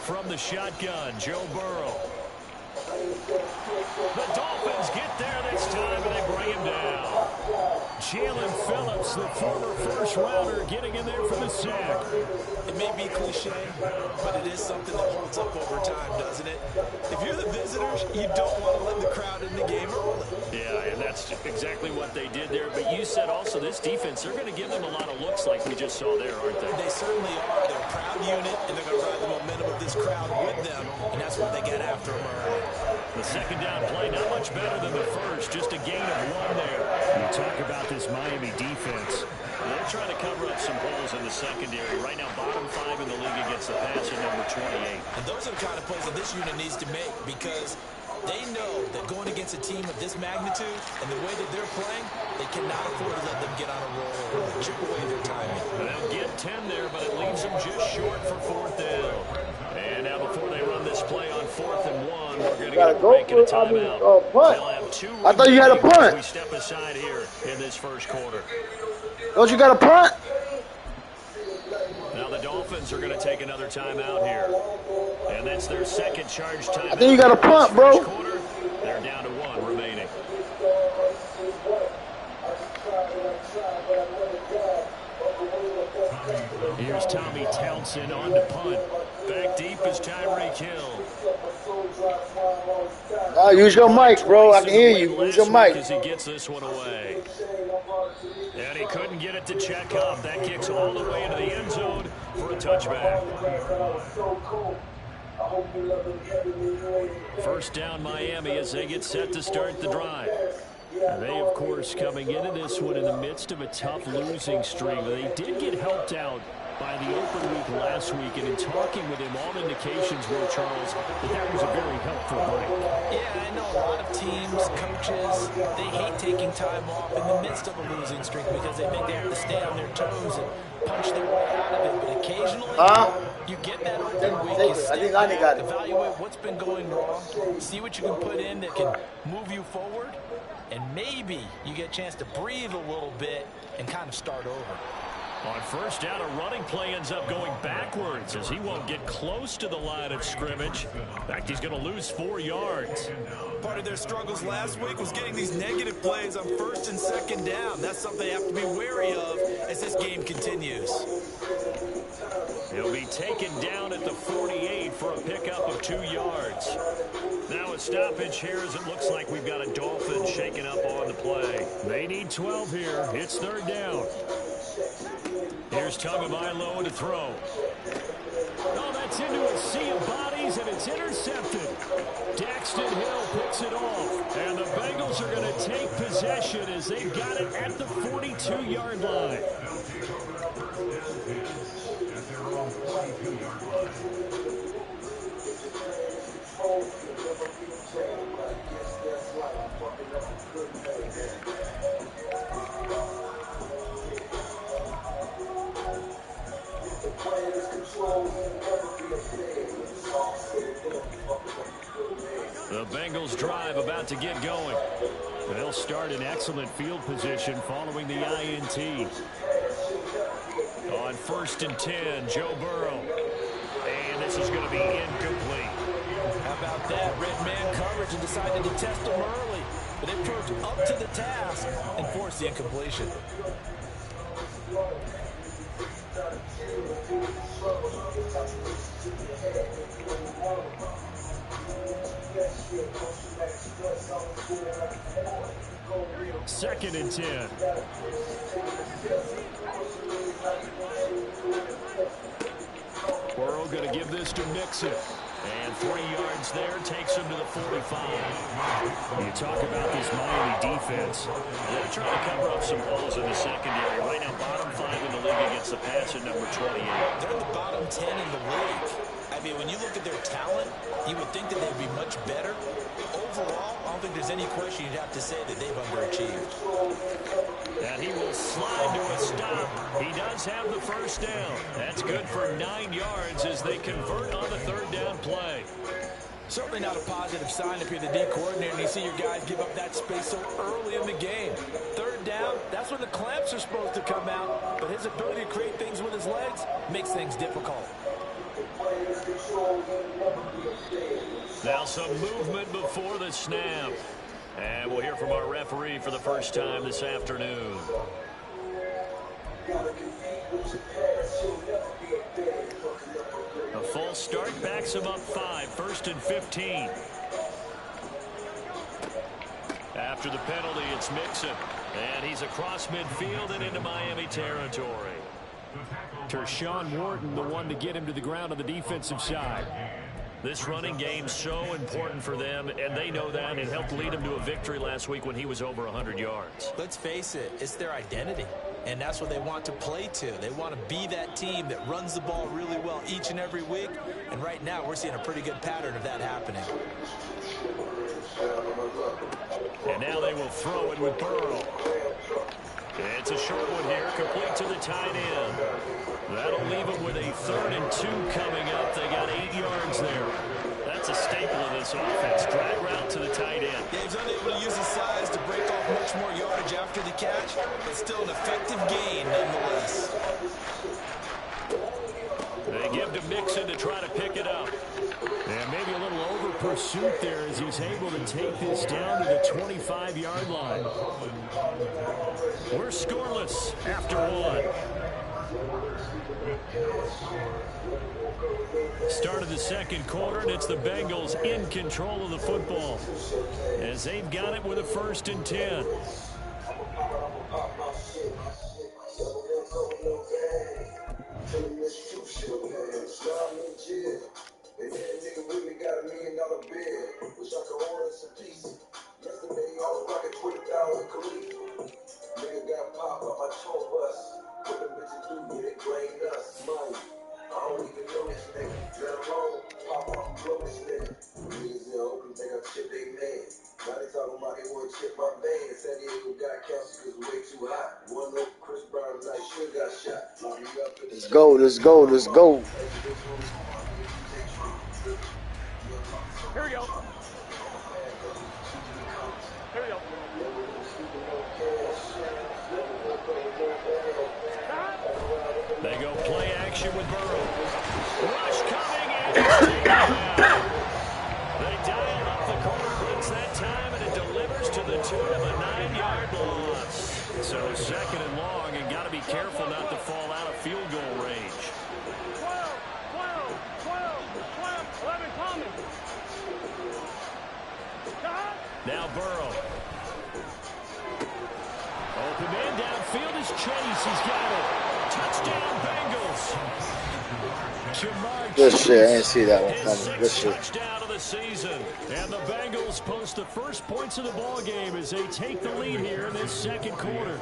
From the shotgun, Joe Burrow. The Dolphins get there this time, and they bring him down. Jalen Phillips, the former first-rounder, getting in there for the sack. It may be cliche, but it is something that holds up over time, doesn't it? If you're the visitors, you don't want to let the crowd in the game early. Yeah, and that's exactly what they did there. But you said also this defense, they're going to give them a lot of looks like we just saw there, aren't they? They certainly are. They're a proud unit, and they're going to ride the momentum of this crowd with them, and that's what they get after them early. The 2nd down play, not much better than the first, just a gain of 1 there. You talk about this Miami defense. They're trying to cover up some holes in the secondary. Right now, bottom 5 in the league against the passer, number 28. And those are the kind of plays that this unit needs to make because they know that going against a team of this magnitude and the way that they're playing, they cannot afford to let them get on a roll or chip away their timing. They'll get 10 there, but it leaves them just short for 4th down. And now before they run this play on 4th and 1, we're going to get a break and a timeout. Punt. They'll have 2 I thought you had a punt. we step aside here in this first quarter. Don't you got a punt? Now the Dolphins Bengals are going to take another timeout here. And that's their second charge timeout. I think you got a punt, bro. Quarter. They're down to 1 remaining. Here's Tommy Townsend on to punt. Back deep is Tyreek Hill. Use your mic, bro. I can hear you. Use your mic. As he gets this one away. And he couldn't get it to check up. That kicks all the way into the end zone for a touchback. First down Miami as they get set to start the drive. And they, of course, coming into this one in the midst of a tough losing streak. They did get helped out by the open week last week, and in talking with him, all indications were, Charles, that was a very helpful break. Yeah, I know a lot of teams, coaches, they hate taking time off in the midst of a losing streak because they think they have to stay on their toes and punch their way out of it. But occasionally, you get that open week, you step back, evaluate what's been going wrong, see what you can put in that can move you forward, and maybe you get a chance to breathe a little bit and kind of start over. On first down, a running play ends up going backwards as he won't get close to the line of scrimmage. In fact, he's going to lose 4 yards. Part of their struggles last week was getting these negative plays on first and second down. That's something they have to be wary of as this game continues. He'll be taken down at the 48 for a pickup of 2 yards. Now a stoppage here as it looks like we've got a Dolphin shaking up on the play. They need 12 here. It's third down. Here's Tagovailoa to throw. Oh, that's into a sea of bodies, and it's intercepted. Daxton Hill picks it off, and the Bengals are going to take possession as they've got it at the 42-yard line. The Bengals drive about to get going. They'll start in excellent field position following the INT. On first and 10, Joe Burrow. And this is going to be incomplete. How about that? Red man coverage and decided to test him early. But they proved up to the task and forced the incompletion. Second and 10. Burrow going to give this to Mixon. And 3 yards there takes him to the 45. You talk about this Miami defense. They're trying to cover up some holes in the secondary. Right now, bottom 5 in the league against the pass at number 28. They're in the bottom 10 in the league. I mean, when you look at their talent, you would think that they'd be much better. Overall, I don't think there's any question you'd have to say that they've underachieved. And he will slide to a stop. He does have the first down. That's good for 9 yards as they convert on the third down play. Certainly not a positive sign if you're the D coordinator and you see your guys give up that space so early in the game. Third down, that's when the clamps are supposed to come out. But his ability to create things with his legs makes things difficult. Now some movement before the snap. And we'll hear from our referee for the first time this afternoon. A false start backs him up 5, first and 15. After the penalty, it's Mixon. And he's across midfield and into Miami territory. Tershawn Wharton, the one to get him to the ground on the defensive side. This running game's so important for them, and they know that. It helped lead them to a victory last week when he was over 100 yards. Let's face it, it's their identity, and that's what they want to play to. They want to be that team that runs the ball really well each and every week, and right now we're seeing a pretty good pattern of that happening. And now they will throw it with Burrow. It's a short one here, complete to the tight end. That'll leave them with a 3rd and 2 coming up. They got 8 yards there. That's a staple of this offense. Drag route to the tight end. Yeah, he's unable to use his size to break off much more yardage after the catch, but still an effective gain nonetheless. They to Mixon to try to pick it up. And maybe a little over pursuit there as he's able to take this down to the 25-yard line. We're scoreless after one. Start of the second quarter, and it's the Bengals in control of the football as they've got it with a 1st and 10. Let's go, let's go, let's go. Here we go. Here we go. They go play action with Burrow. Rush coming in. They dial up the corner blitz that time, and it delivers to the tune of a 9-yard loss. So 2nd and long, and got to be careful not to fall out of field goal range. 12, 11 coming. Now Burrow. Open man downfield is Chase. He's got it. Touchdown Bengals. Jamar Good Chase, shit. I didn't see that one his coming. Good 6th shit. touchdown of the season. And the Bengals post the first points of the ball game as they take the lead here in this second quarter.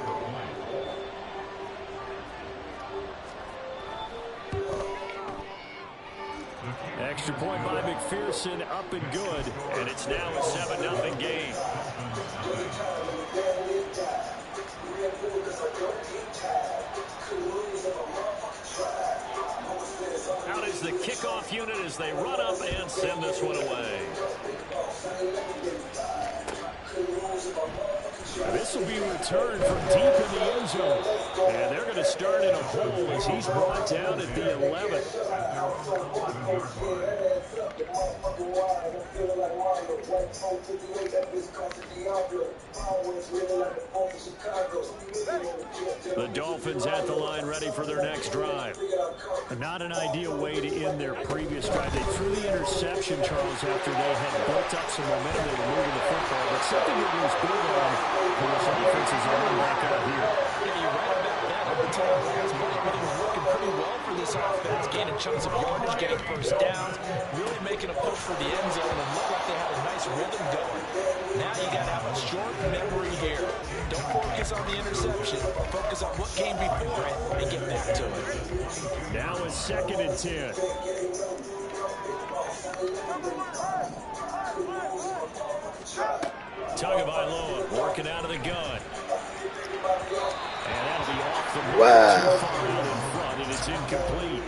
Extra point by McPherson, up and good, and it's now a 7-0 game. Out is the kickoff unit as they run up and send this one away. This will be returned from deep in the end zone. And they're going to start in a hole as he's brought down at the 11th. The Dolphins at the line ready for their next drive. Not an ideal way to end their previous drive. They threw the interception, Charles, after they had built up some momentum. They were moving the football, but something that was big on for this offense is a run back out here. Yeah, you're right about that. Over time, everything was working pretty well for this offense, gaining chunks of yardage, getting first downs, really making a push for the end zone, and looked like they had a nice rhythm going. Now you got to have a short memory here. Don't focus on the interception. Focus on what came before it and get back to it. Now it's 2nd and 10. Tagovailoa working out of the gun. And that'll be off the mark. Wow. Too far out in front, and it's incomplete.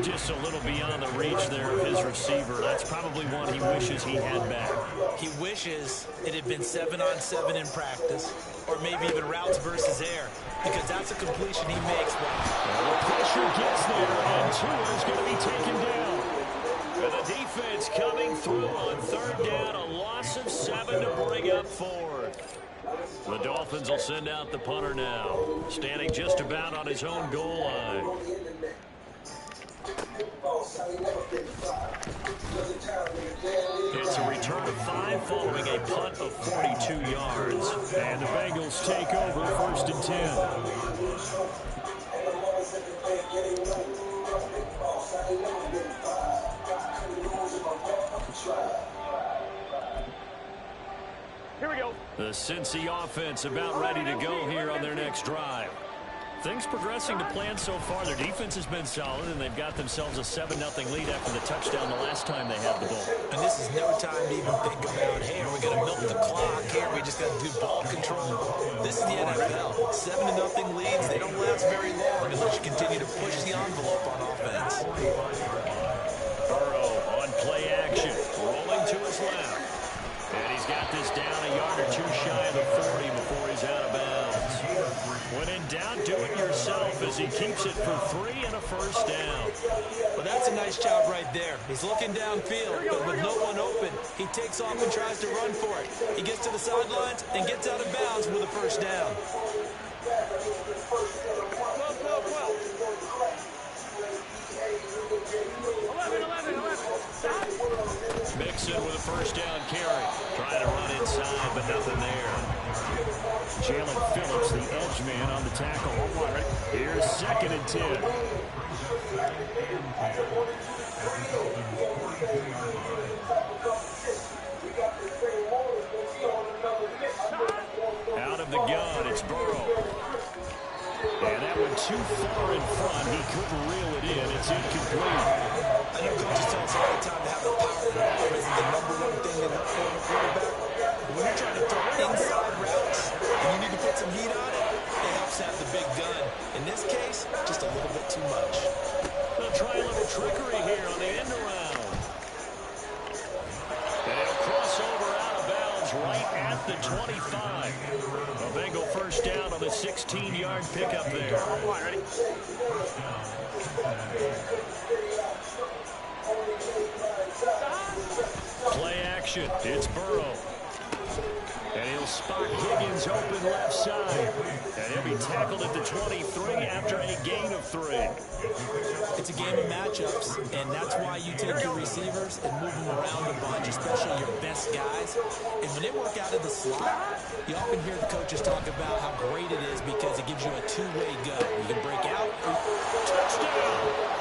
Just a little beyond the reach there of his receiver. That's probably one he wishes he had back. He wishes it had been 7-on-7 in practice, or maybe even routes versus air, because that's a completion he makes. Well, the pressure gets there, and Tua is going to be taken down. And the defense coming through on 3rd down, a loss of 7 to bring up 4th. The Dolphins will send out the punter now, standing just about on his own goal line. It's a return of 5 following a punt of 42 yards. And the Bengals take over 1st and 10. Here we go. The Cincy offense about ready to go here on their next drive. Things progressing to plan so far. Their defense has been solid, and they've got themselves a 7-0 lead after the touchdown the last time they had the ball. And this is no time to even think about, hey, are we going to milk the clock here? We just got to do ball control. This is the NFL. 7-0 leads, they don't last very long unless you continue to push the envelope on offense. Burrow on play action, rolling to his left. And he's got this down a yard or two shy of the 40 before he's out of bounds. When in doubt, do it yourself as he keeps it for 3 and a first down. Well, that's a nice job right there. He's looking downfield, but with no one open, he takes off and tries to run for it. He gets to the sidelines and gets out of bounds with a first down. Mixon with a first down carry. Trying to run inside, but nothing there. Jalen Phillips, the edge man on the tackle. Here's 2nd and 10. Out of the gun, it's Burrow. And that one too far in front. He couldn't reel it in. It's incomplete. I know coaches tell us all the time to have the power arm isn't the #1 thing they look for in a quarterback. But when you're trying to throw inside routes and you need to put some heat on it, it helps have the big gun. In this case, just a little bit too much. They'll try a little trickery here on the end around. And he'll cross over out of bounds right at the 25. A Bengal first down on the 16-yard pickup there. Ready? Play action. It's Burrow. And he'll spot Higgins open left side. And he'll be tackled at the 23 after a gain of 3. It's a game of matchups, and that's why you take your receivers and move them around a bunch, especially your best guys. And when they work out of the slot, you often hear the coaches talk about how great it is because it gives you a two-way go. You can break out. Touchdown!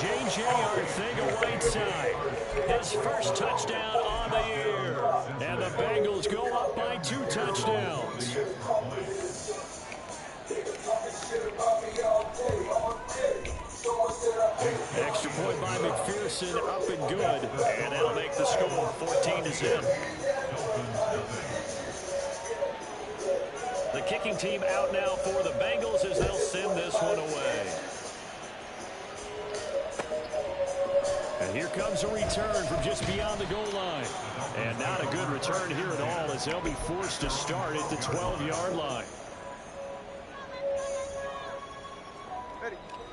J.J. Arthega right side. His first touchdown on the year. And the Bengals go up by 2 touchdowns. Extra point by McPherson, up and good. And that'll make the score 14-0. The kicking team out now for the Bengals as they'll send this one away. And here comes a return from just beyond the goal line. And not a good return here at all as they'll be forced to start at the 12-yard line.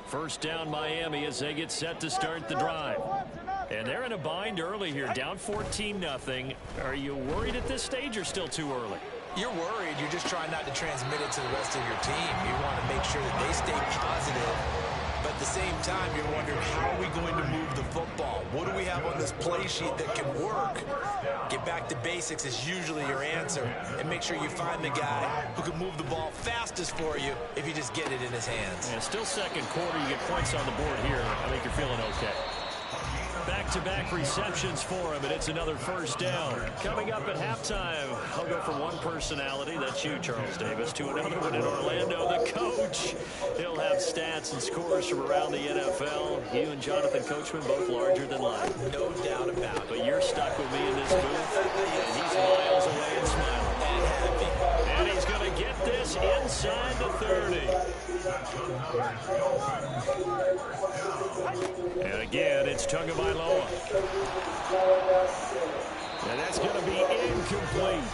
First down Miami as they get set to start the drive. And they're in a bind early here, down 14-0. Are you worried at this stage or still too early? You're worried. You're just trying not to transmit it to the rest of your team. You want to make sure that they stay positive. But at the same time, you're wondering, how are we going to move the football? What do we have on this play sheet that can work? Get back to basics is usually your answer. And make sure you find the guy who can move the ball fastest for you if you just get it in his hands. And still second quarter, you get points on the board here. I think you're feeling okay. Back-to-back receptions for him, and it's another first down. Coming up at halftime, I'll go from one personality, that's you, Charles Davis, to another one in Orlando, the coach. He'll have stats and scores from around the NFL. You and Jonathan Coachman, both larger than life. No doubt about it. But you're stuck with me in this booth, and he's miles away and smiling. And happy. And he's going to get this inside the 30. And again, it's Tagovailoa. And that's going to be incomplete.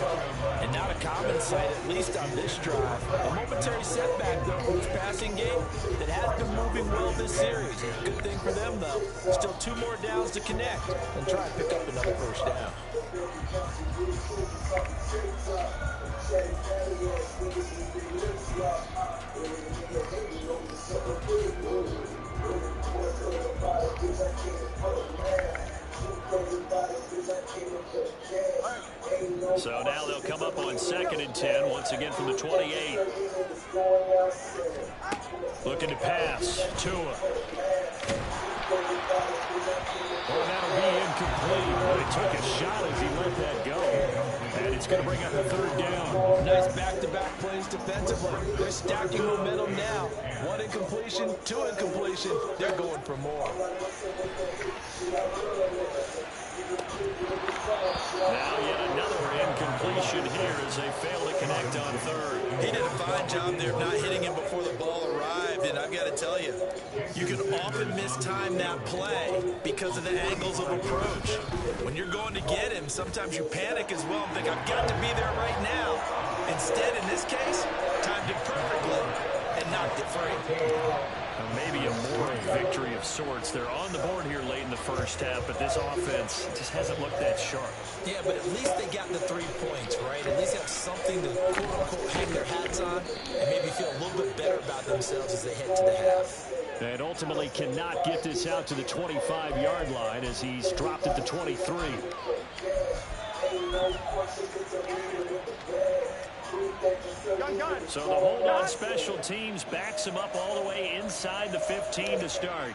And not a common sight, at least on this drive. A momentary setback, though, for this passing game that has been moving well this series. Good thing for them, though. Still 2 more downs to connect and try and pick up another first down. So now they'll come up on 2nd and 10, once again from the 28. Looking to pass. Tua. Oh, that'll be incomplete. But he took a shot as he let that go. And it's going to bring up a 3rd down. Nice back-to-back plays defensively. They're stacking momentum now. 1 incompletion, 2 incompletion. They're going for more. Now yet another incompletion here as they fail to connect on 3rd. He did a fine job there of not hitting him before the ball arrived. Then I've got to tell you, you can often mistime that play because of the angles of approach. When you're going to get him, sometimes you panic as well and think, I've got to be there right now. Instead, in this case, timed it perfectly and knocked it free. Maybe a moral victory of sorts. They're on the board here late in the first half, but this offense just hasn't looked that sharp. Yeah, but at least they got the 3 points, right? At least have something to, quote-unquote, hang their hats on and maybe feel a little bit better about themselves as they head to the half. And ultimately cannot get this out to the 25-yard line as he's dropped at the 23. So the hold on special teams backs him up all the way inside the 15 to start.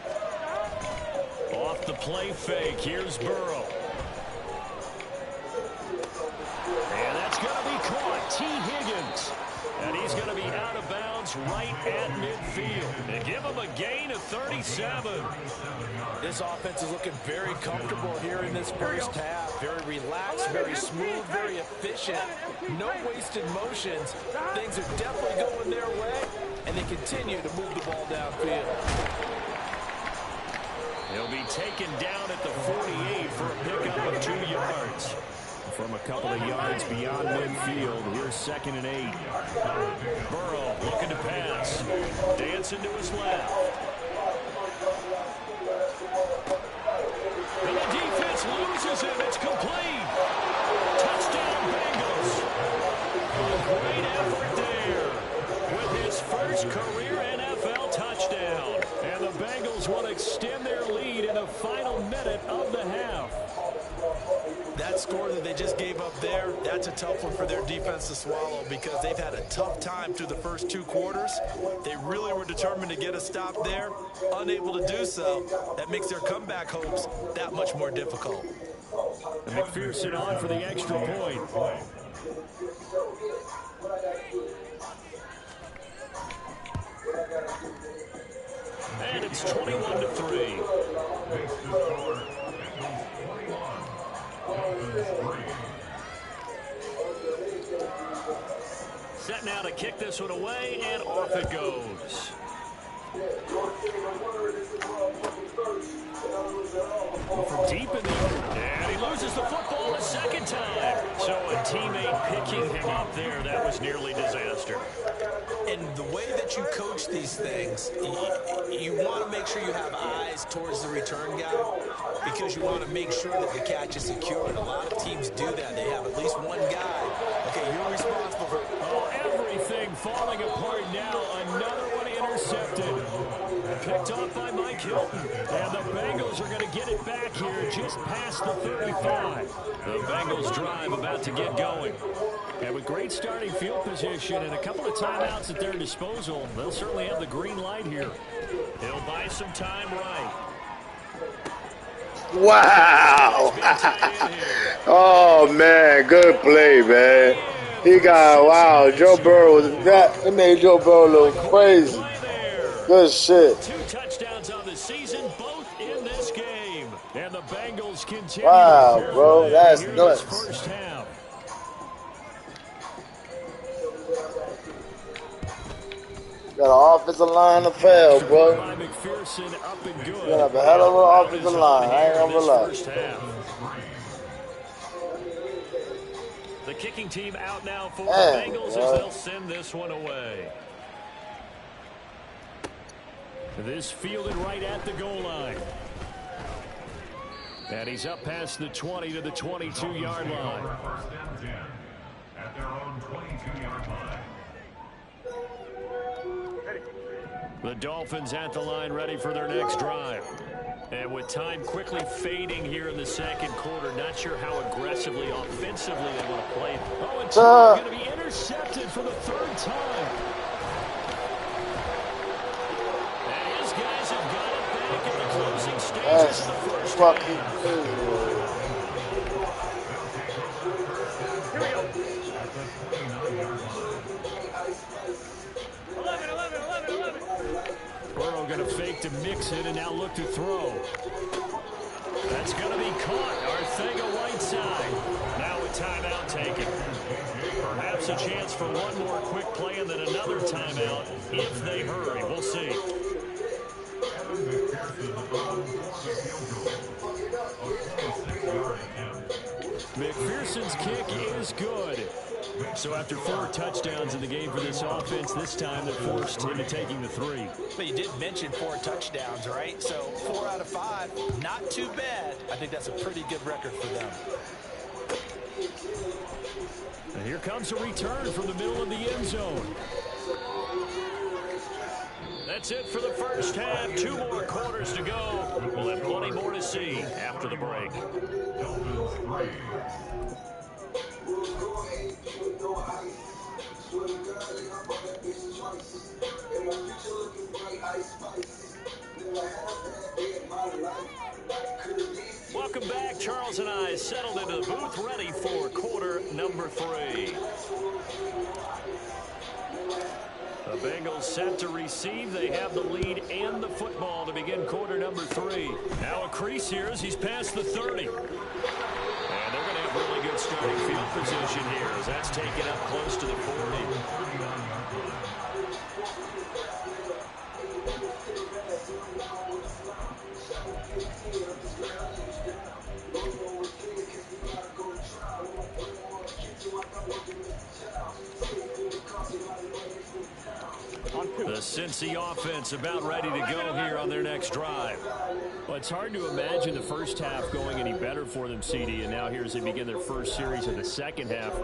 Off the play fake, here's Burrow. And that's going to be caught. T. Higgins. And he's going to be out of bounds right at midfield. And give him a gain of 37. This offense is looking very comfortable here in this first half. Very relaxed, very smooth, very efficient. No wasted motions. Things are definitely going their way, and they continue to move the ball downfield. He'll be taken down at the 48 for a pickup of 2 yards. From a couple of yards beyond midfield, here's 2nd and 8. Burrow looking to pass. Dancing to his left. And the defense loses him. It's complete. Touchdown, Bengals. A great effort there with his first career NFL touchdown. And the Bengals will extend their lead in the final minute of the half. That score that they just gave up there, that's a tough one for their defense to swallow because they've had a tough time through the first 2 quarters. They really were determined to get a stop there, unable to do so. That makes their comeback hopes that much more difficult. And McPherson on for the extra point. And it's 21-3. Set now to kick this one away, and off it goes. From deep in the and he loses the football a second time. So a teammate picking him up there, that was nearly disaster. And the way that you coach these things, you want to make sure you have eyes towards the return guy because you want to make sure that the catch is secured. A lot of teams do that. They have at least one guy. Okay, you're responsible for... Oh, everything falling apart now. Another one intercepted. Picked off by Mike Hilton. And the Bengals are going to get it back here just past the 35. The Bengals drive about to get going. And with great starting field position and a couple of timeouts at their disposal, they'll certainly have the green light here. He'll buy some time right. Wow. Oh, man. Good play, man. He got, wow, Joe Burrow, that made Joe Burrow look crazy. Good shit. 2 touchdowns on the season, both in this game. And the Bengals continue. Wow, bro, that's nuts. First half. Got an offensive line to fail, bro. By McPherson, up and good. You got a hell of an offensive line. I ain't gonna lie. The kicking team out now for Man, the Bengals bro. as they'll send this one away. This fielded right at the goal line. And he's up past the 20 to the 22-yard line. First and 10 at their own 22-yard line. The Dolphins at the line ready for their next drive. And with time quickly fading here in the second quarter, not sure how aggressively, offensively they want to play. Oh, and going to be intercepted for the 3rd time. And his guys have got it back in the closing stages of the first half. Here we go. 11. Burrow going to fake to mix it and now look to throw. That's going to be caught. Arthega Whiteside. Now with timeout taken. Perhaps perhaps a chance for one more quick play and then another timeout if they hurry. We'll see. McPherson's kick is good. So after 4 touchdowns in the game for this offense, this time they're forced into taking the 3. But you did mention 4 touchdowns, right? So 4 out of 5, not too bad. I think that's a pretty good record for them. And here comes a return from the middle of the end zone. That's it for the first half. 2 more quarters to go. We'll have plenty more to see after the break. Welcome back. Charles and I settled into the booth, ready for quarter number 3. The Bengals set to receive. They have the lead and the football to begin quarter number 3. Now a crease here as he's past the 30. And they're going to have really good starting field position here as that's taken up close to the 40. The Cincy offense about ready to go here on their next drive. Well, it's hard to imagine the first half going any better for them, CD, and now here as they begin their first series of the second half.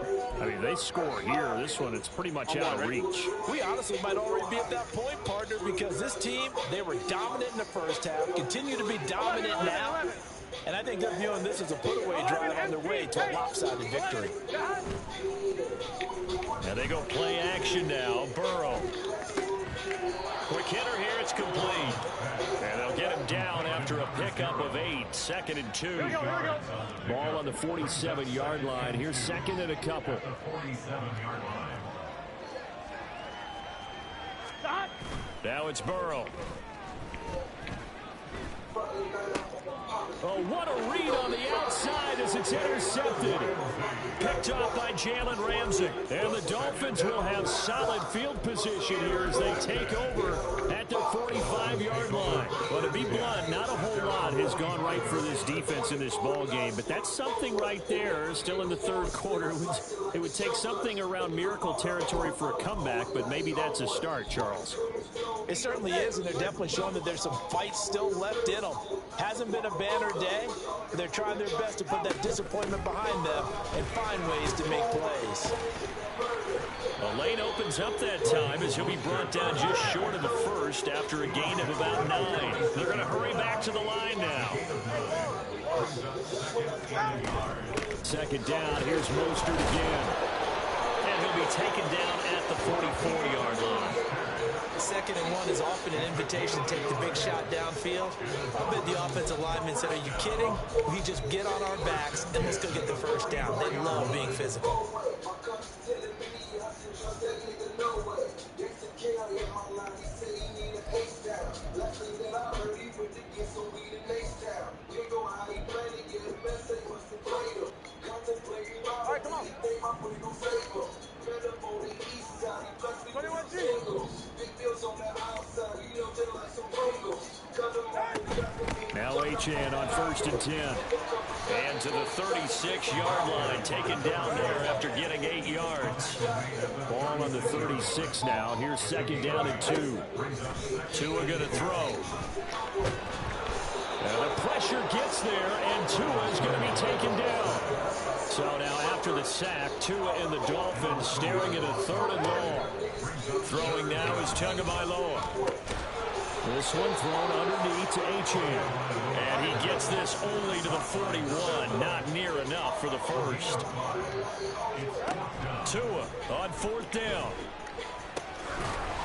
I mean, they score here. This one, it's pretty much out of reach. We honestly might already be at that point, partner, because this team, they were dominant in the first half, continue to be dominant now, and I think they're viewing this as a put-away drive on their way to a lopsided victory. Now they go play action now. Burrow. Quick hitter here, it's complete. And they'll get him down after a pickup of 8. 2nd and 2. Here we go. Ball on the 47-yard line. Here's 2nd and a couple. Now it's Burrow. Oh, what a read on the outside as it's intercepted. Picked off by Jalen Ramsey. And the Dolphins will have solid field position here as they take over at their 45-yard line. But to be blunt, not a whole lot has gone right for this defense in this ball game. But that's something right there. Still in the 3rd quarter. It would take something around miracle territory for a comeback, but maybe that's a start, Charles. It certainly is, and they're definitely showing that there's some fight still left in them. Hasn't been a banner day. They're trying their best to put that disappointment behind them and find ways to make plays. The lane opens up that time as he'll be brought down just short of the first after a gain of about 9. They're going to hurry back to the line now. 2nd down. Here's Mostert again. And he'll be taken down at the 44-yard line. 2nd and 1 is often an invitation to take the big shot downfield. I bet the offensive lineman said, are you kidding? We just get on our backs and let's go get the first down. They love being physical. All right, come on. Now Achane on 1st and 10. And to the 36-yard line, taken down there after getting 8 yards. Ball on the 36 now. Here's 2nd down and 2. Tua going to throw. And the pressure gets there, and Tua is going to be taken down. So now after the sack, Tua and the Dolphins staring at a 3rd and long. Throwing now is Tagovailoa. This one thrown underneath to Achane. And he gets this only to the 41. Not near enough for the first. Tua on 4th down.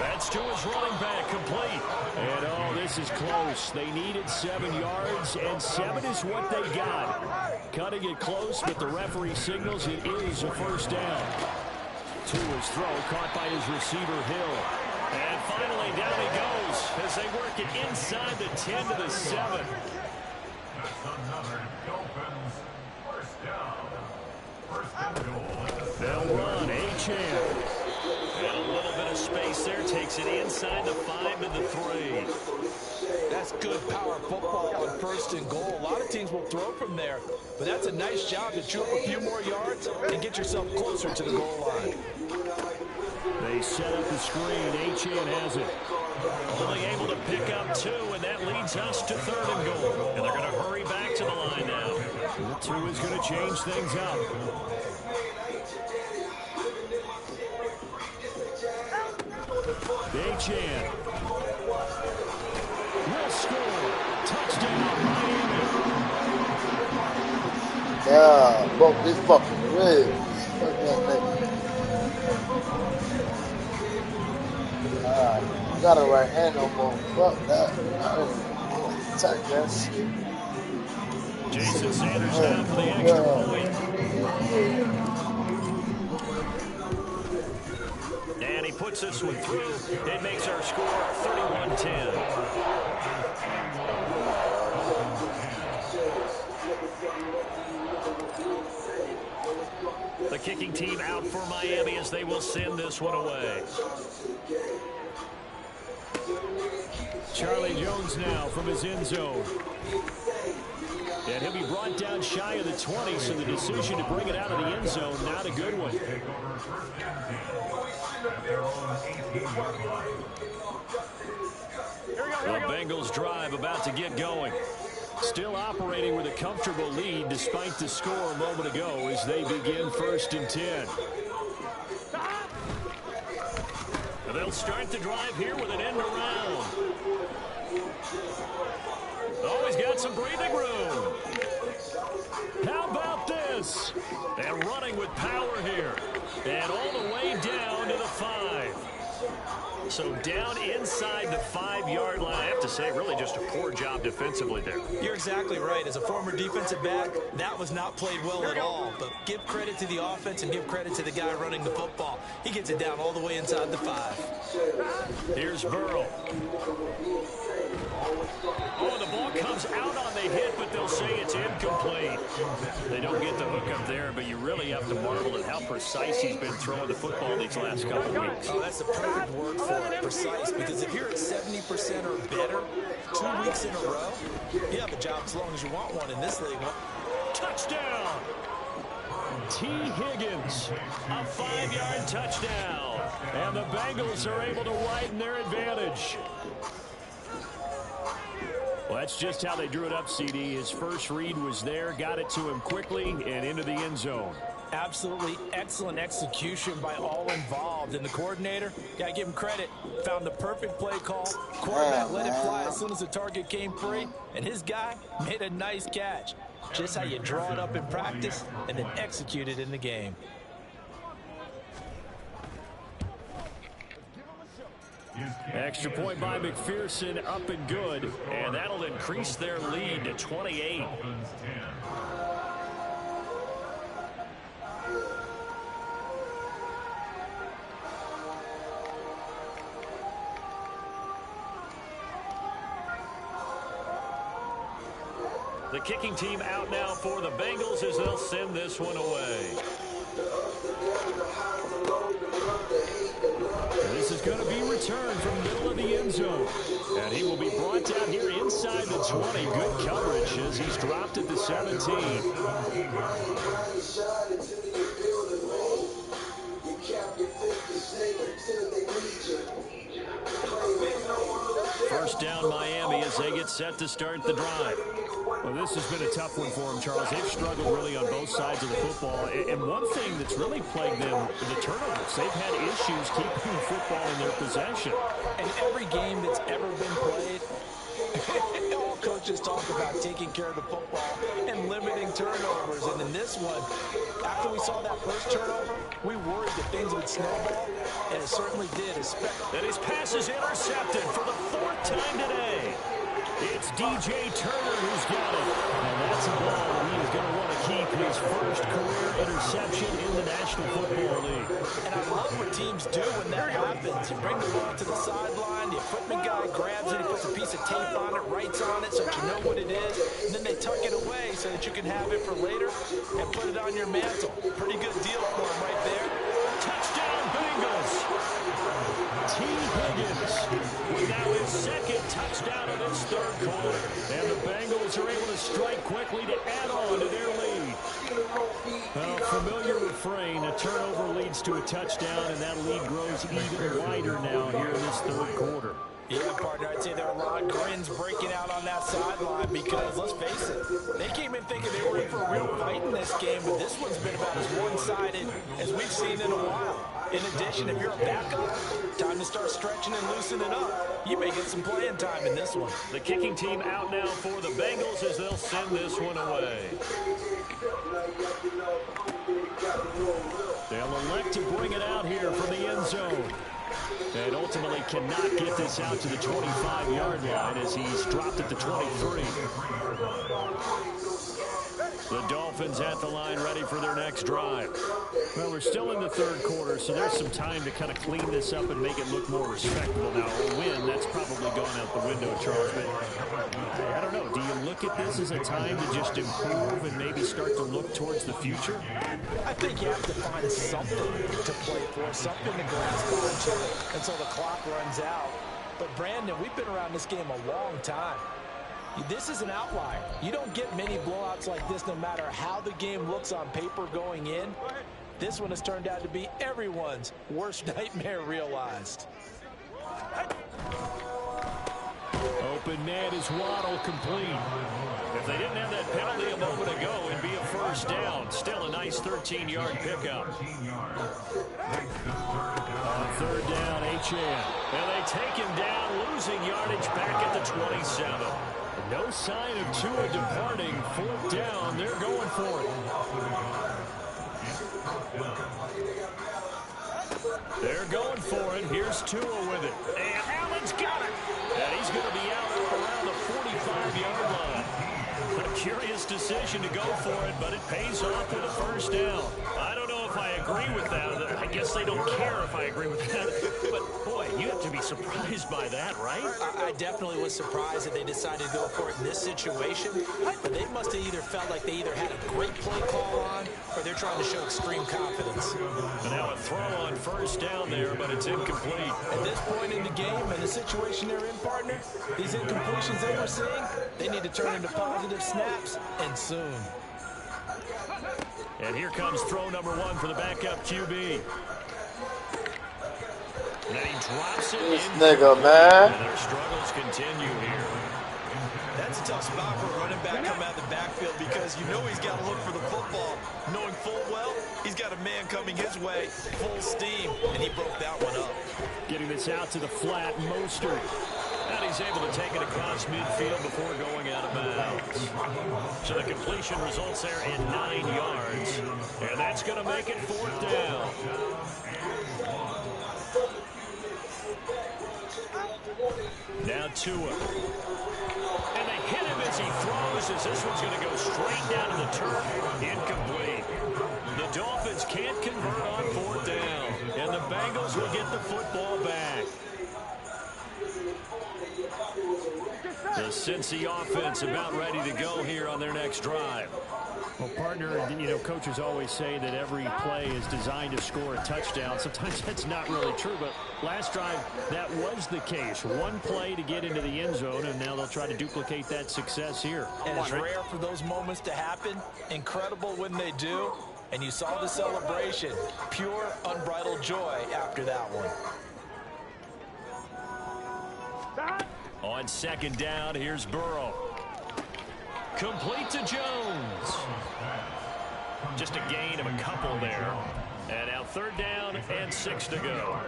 That's Tua's running back, complete. And, oh, this is close. They needed 7 yards, and 7 is what they got. Cutting it close, but the referee signals it is a 1st down. Tua's throw caught by his receiver, Hill. And finally, down he goes as they work it inside the 10 to the 7. That's another Dolphins first down. They'll run. Achane. And a little bit of space there. Takes it inside the 5 to the 3. That's good power football on 1st and goal. A lot of teams will throw from there, but that's a nice job to chew up a few more yards and get yourself closer to the goal line. They set up the screen. Achane has it. Only able to pick up 2, and that leads us to 3rd and goal. And they're going to hurry back to the line now. 2 is going to change things up. Achane will score. Touchdown, Miami. Yeah, broke his fucking ribs. Fuck that nigga. Got a right hand no more. Fuck that. Attack that shit. Jason Sanders down for the extra point. And he puts this one through. It makes our score 31-10. The kicking team out for Miami as they will send this one away. Charlie Jones now from his end zone. And he'll be brought down shy of the 20, so the decision to bring it out of the end zone, not a good one. The Bengals drive about to get going. Still operating with a comfortable lead despite the score a moment ago as they begin 1st and 10. They'll start the drive here with an end around. Always got some breathing room. How about this? And running with power here. And all the way down to the 5. So down inside the 5-yard line. I have to say, really just a poor job defensively there. You're exactly right. As a former defensive back, that was not played well at all. But give credit to the offense and give credit to the guy running the football. He gets it down all the way inside the 5. Here's Burrow. Oh, the ball comes out on the hit, but they'll say it's incomplete. They don't get the hook up there, but you really have to marvel at how precise he's been throwing the football these last couple weeks. Oh, that's the perfect word for it, precise, because if you're at 70% or better 2 weeks in a row, you have a job as long as you want one in this league. Touchdown! T. Higgins, a 5-yard touchdown. And the Bengals are able to widen their advantage. Well, that's just how they drew it up, CD. His first read was there, got it to him quickly, and into the end zone. Absolutely excellent execution by all involved. And the coordinator, got to give him credit, found the perfect play call. Quarterback let it fly as soon as the target came free, and his guy made a nice catch. Just how you draw it up in practice and then execute it in the game. Extra point by McPherson, up and good, and that'll increase their lead to 28. The kicking team out now for the Bengals as they'll send this one away. This is going to be returned from the middle of the end zone. And he will be brought down here inside the 20. Good coverage as he's dropped at the 17. First down Miami as they get set to start the drive. Well, this has been a tough one for them, Charles. They've struggled really on both sides of the football. And one thing that's really plagued them, the turnovers. They've had issues keeping the football in their possession. And every game that's ever been played, all coaches talk about taking care of the football and limiting turnovers. And in this one, after we saw that first turnover, we worried that things would snowball, and it certainly did. And his pass is intercepted for the 4th time today. It's DJ Turner who's got it. And that's a ball that he is going to want to keep his first career interception in the National Football League. And I love what teams do when that happens. You bring the ball to the sideline, the equipment guy grabs it, he puts a piece of tape on it, writes on it so that you know what it is, and then they tuck it away so so that you can have it for later and put it on your mantle. Pretty good deal for him right there. Touchdown, Bengals. T. Higgins with now his second touchdown of this third quarter. And the Bengals are able to strike quickly to add on to their lead. Well, familiar refrain, a turnover leads to a touchdown, and that lead grows even wider now here in this third quarter. Yeah, partner, I'd say there are a lot of grins breaking out on that sideline because, let's face it, they came in thinking they were in for a real fight in this game, but this one's been about as one-sided as we've seen in a while. In addition, if you're a backup, time to start stretching and loosening up. You may get some playing time in this one. The kicking team out now for the Bengals as they'll send this one away. They'll elect to bring it out here from the end zone. And ultimately cannot get this out to the 25-yard line as he's dropped at the 23. The Dolphins at the line ready for their next drive. Well, we're still in the third quarter, so there's some time to kind of clean this up and make it look more respectable. Now, a win, that's probably gone out the window, Charles. But I don't know. Do you look at this as a time to just improve and maybe start to look towards the future? I think you have to find something to play for, something to grasp onto until the clock runs out. But, Brandon, we've been around this game a long time. This is an outlier. You don't get many blowouts like this no matter how the game looks on paper going in. This one has turned out to be everyone's worst nightmare realized. Open man is Waddle complete. If they didn't have that penalty a moment ago, it'd be a first down. Still a nice 13-yard pickup. On third down, Achane. And they take him down, losing yardage back at the 27. No sign of Tua departing. Fourth down, they're going for it. They're going for it. Here's Tua with it. And Allen's got it. And he's going to be out around the 45-yard line. A curious decision to go for it, but it pays off with a first down. I don't know if I agree with that. I guess they don't care if I agree with that. But, boy, you have to be surprised by that, right? I definitely was surprised that they decided to go for it in this situation. But they must have either felt like they either had a great play call on or they're trying to show extreme confidence. And now a throw on first down there, but it's incomplete. At this point in the game and the situation they're in, partner, these incompletions they were seeing, they need to turn into positive snaps, and soon. And here comes throw number one for the backup QB. And then he drops it. This nigga, man. And their struggles continue here. That's a tough spot for a running back coming out of the backfield because you know he's got to look for the football. Knowing full well, he's got a man coming his way, full steam, and he broke that one up. Getting this out to the flat, Mostert. And he's able to take it across midfield before going out of bounds. So the completion results there in 9 yards. And that's going to make it fourth down. Now Tua. And they hit him as he throws, as this one's going to go straight down to the turf. Incomplete. The Dolphins can't convert on fourth down. And the Bengals will get the football back. The Cincy offense about ready to go here on their next drive. Well, partner, you know, coaches always say that every play is designed to score a touchdown. Sometimes that's not really true, but last drive, that was the case. One play to get into the end zone, and now they'll try to duplicate that success here. And it's rare for those moments to happen. Incredible when they do. And you saw the celebration. Pure, unbridled joy after that one. On second down, here's Burrow. Complete to Jones. Just a gain of a couple there. And now third down and 6 to go.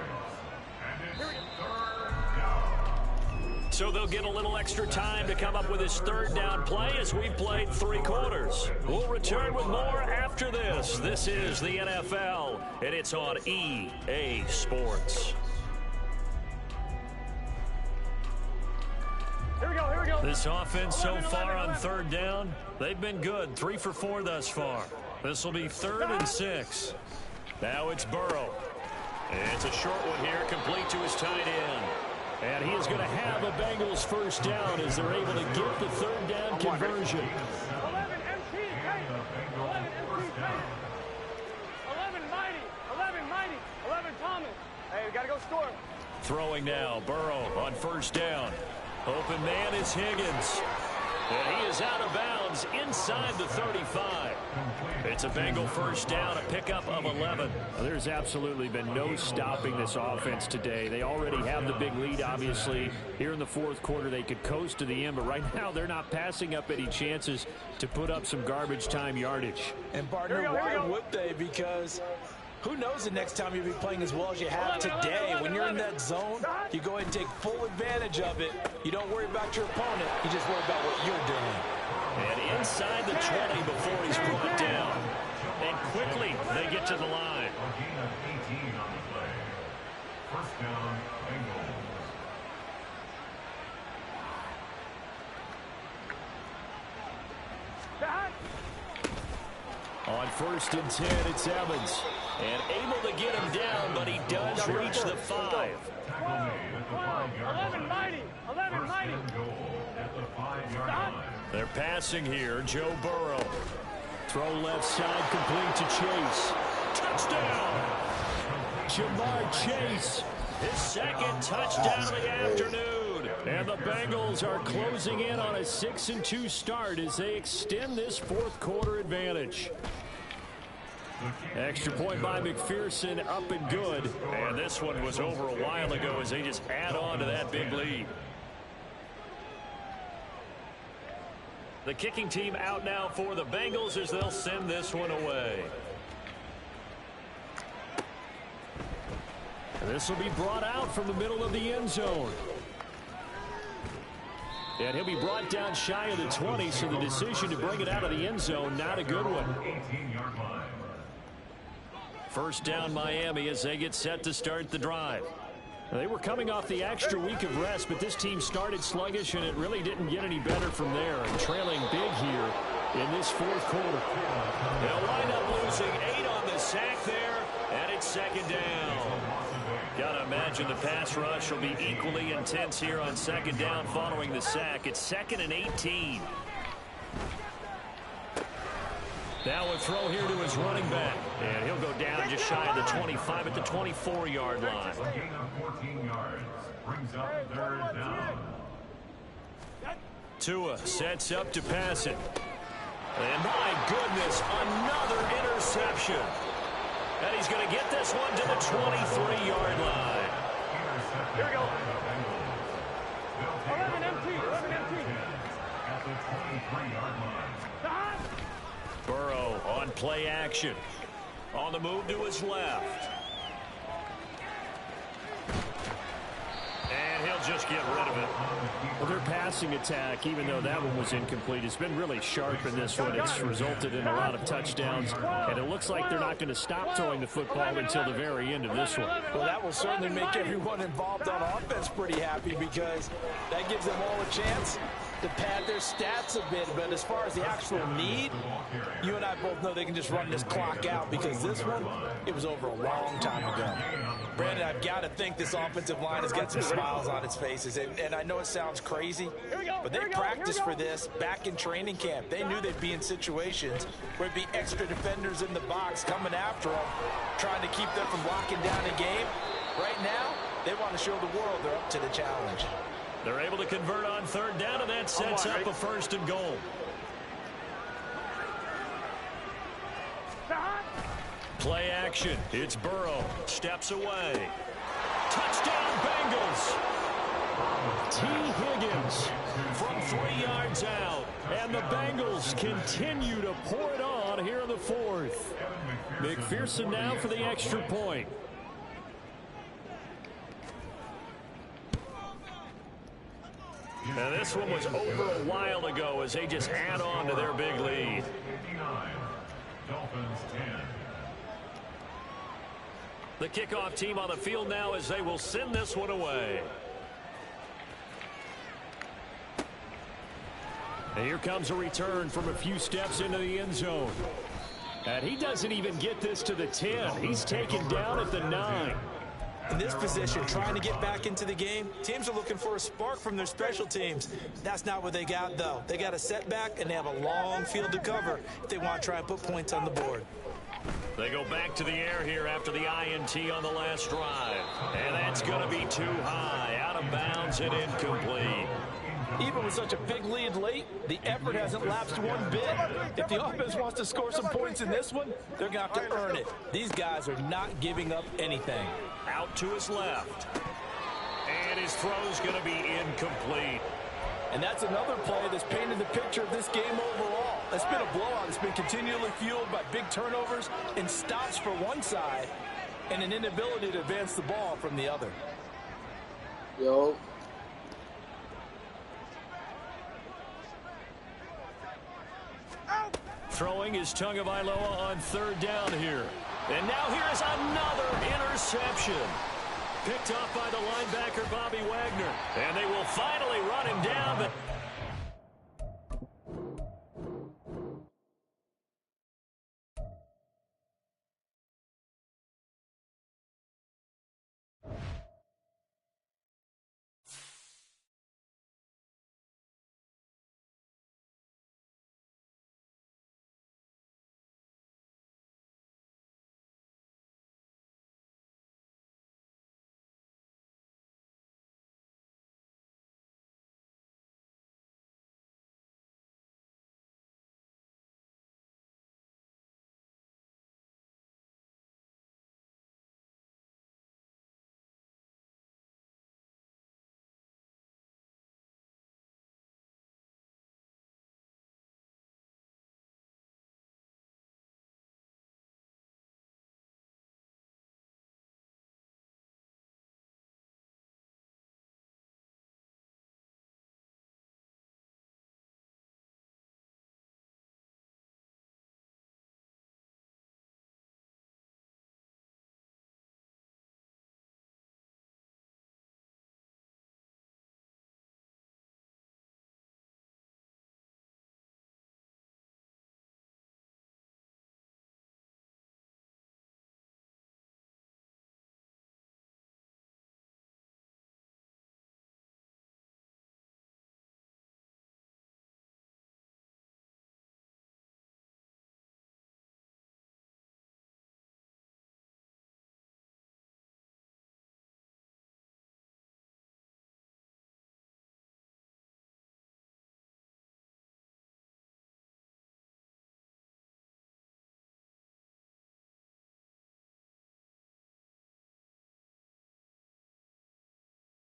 So they'll get a little extra time to come up with his third down play as we've played 3 quarters. We'll return with more after this. This is the NFL, and it's on EA Sports. Here we go. This offense so far on third down, they've been good. 3 for 4 thus far. This will be 3rd and 6. Now it's Burrow. And it's a short one here, complete to his tight end. And he is going to have a Bengals first down as they're able to get the third down conversion. Throwing now, Burrow on first down. Open man is Higgins. And he is out of bounds inside the 35. It's a Bengal first down, a pickup of 11. Well, there's absolutely been no stopping this offense today. They already have the big lead, obviously. Here in the fourth quarter, they could coast to the end, but right now they're not passing up any chances to put up some garbage time yardage. And, partner, why would they? Because who knows the next time you'll be playing as well as you have today. When you're in that zone, you go ahead and take full advantage of it. You don't worry about your opponent. You just worry about what you're doing. And inside the 20 before he's brought down. And quickly they get to the line. A gain of 18 on the play. First down, Bengals. On first and 10, it's Evans. And able to get him down, but he does reach the 5. Tackle made at the 5-yard line. 11-90. Goal at the 5-yard line. They're passing here. Joe Burrow. Throw left side, complete to Chase. Touchdown! Jamar Chase, his second touchdown of the afternoon. And the Bengals are closing in on a 6-2 start as they extend this fourth quarter advantage. Extra point by McPherson, up and good. And this one was over a while ago as they just add on to that big lead. The kicking team out now for the Bengals as they'll send this one away. This will be brought out from the middle of the end zone. And he'll be brought down shy of the 20, so the decision to bring it out of the end zone, not a good one. 18-yard line. First down Miami as they get set to start the drive. They were coming off the extra week of rest, but this team started sluggish, and it really didn't get any better from there. And trailing big here in this fourth quarter. They'll wind up losing 8 on the sack there, and it's second down. Gotta imagine the pass rush will be equally intense here on second down following the sack. It's 2nd and 18. Now a throw here to his running back. And he'll go down just shy of the 25 at the 24-yard line. A gain of 14 yards. Brings up third down. Tua sets up to pass it. And my goodness, another interception. And he's going to get this one to the 23-yard line. Here we go. 11 empty. At the 23-yard line. Burrow on play action. On the move to his left. And he'll just get rid of it. Well, their passing attack, even though that one was incomplete, has been really sharp in this one. It's resulted in a lot of touchdowns, and it looks like they're not going to stop throwing the football until the very end of this one. Well, that will certainly make everyone involved on offense pretty happy because that gives them all a chance to pad their stats a bit. But as far as the actual need, you and I both know they can just run this clock out because this one, it was over a long time ago. Brandon, I've got to think this offensive line has got some smiles on its faces. And I know it sounds crazy, but they practiced for this back in training camp. They knew they'd be in situations where there'd be extra defenders in the box coming after them, trying to keep them from locking down a game. Right now, they want to show the world they're up to the challenge. They're able to convert on third down, and that sets up a 1st and goal. Play action. It's Burrow. Steps away. Touchdown, Bengals. T. Higgins from 3 yards out. And the Bengals continue to pour it on here in the fourth. McPherson now for the extra point. And this one was over a while ago as they just add on to their big lead. 59. Dolphins 10. The kickoff team on the field now as they will send this one away. And here comes a return from a few steps into the end zone. And he doesn't even get this to the 10. He's taken down at the 9. In this position, trying to get back into the game, teams are looking for a spark from their special teams. That's not what they got, though. They got a setback, and they have a long field to cover if they want to try and put points on the board. They go back to the air here after the INT on the last drive. And that's going to be too high, out of bounds and incomplete. Even with such a big lead late, the effort hasn't lapsed one bit. If the offense wants to score some points in this one, they're going to have to earn it. These guys are not giving up anything. Out to his left. And his throw's going to be incomplete. And that's another play that's painted the picture of this game overall. It's been a blowout. It's been continually fueled by big turnovers and stops for one side and an inability to advance the ball from the other. Yo. Throwing is Tagovailoa on third down here. And now here's another interception. Picked off by the linebacker, Bobby Wagner. And they will finally run him down, but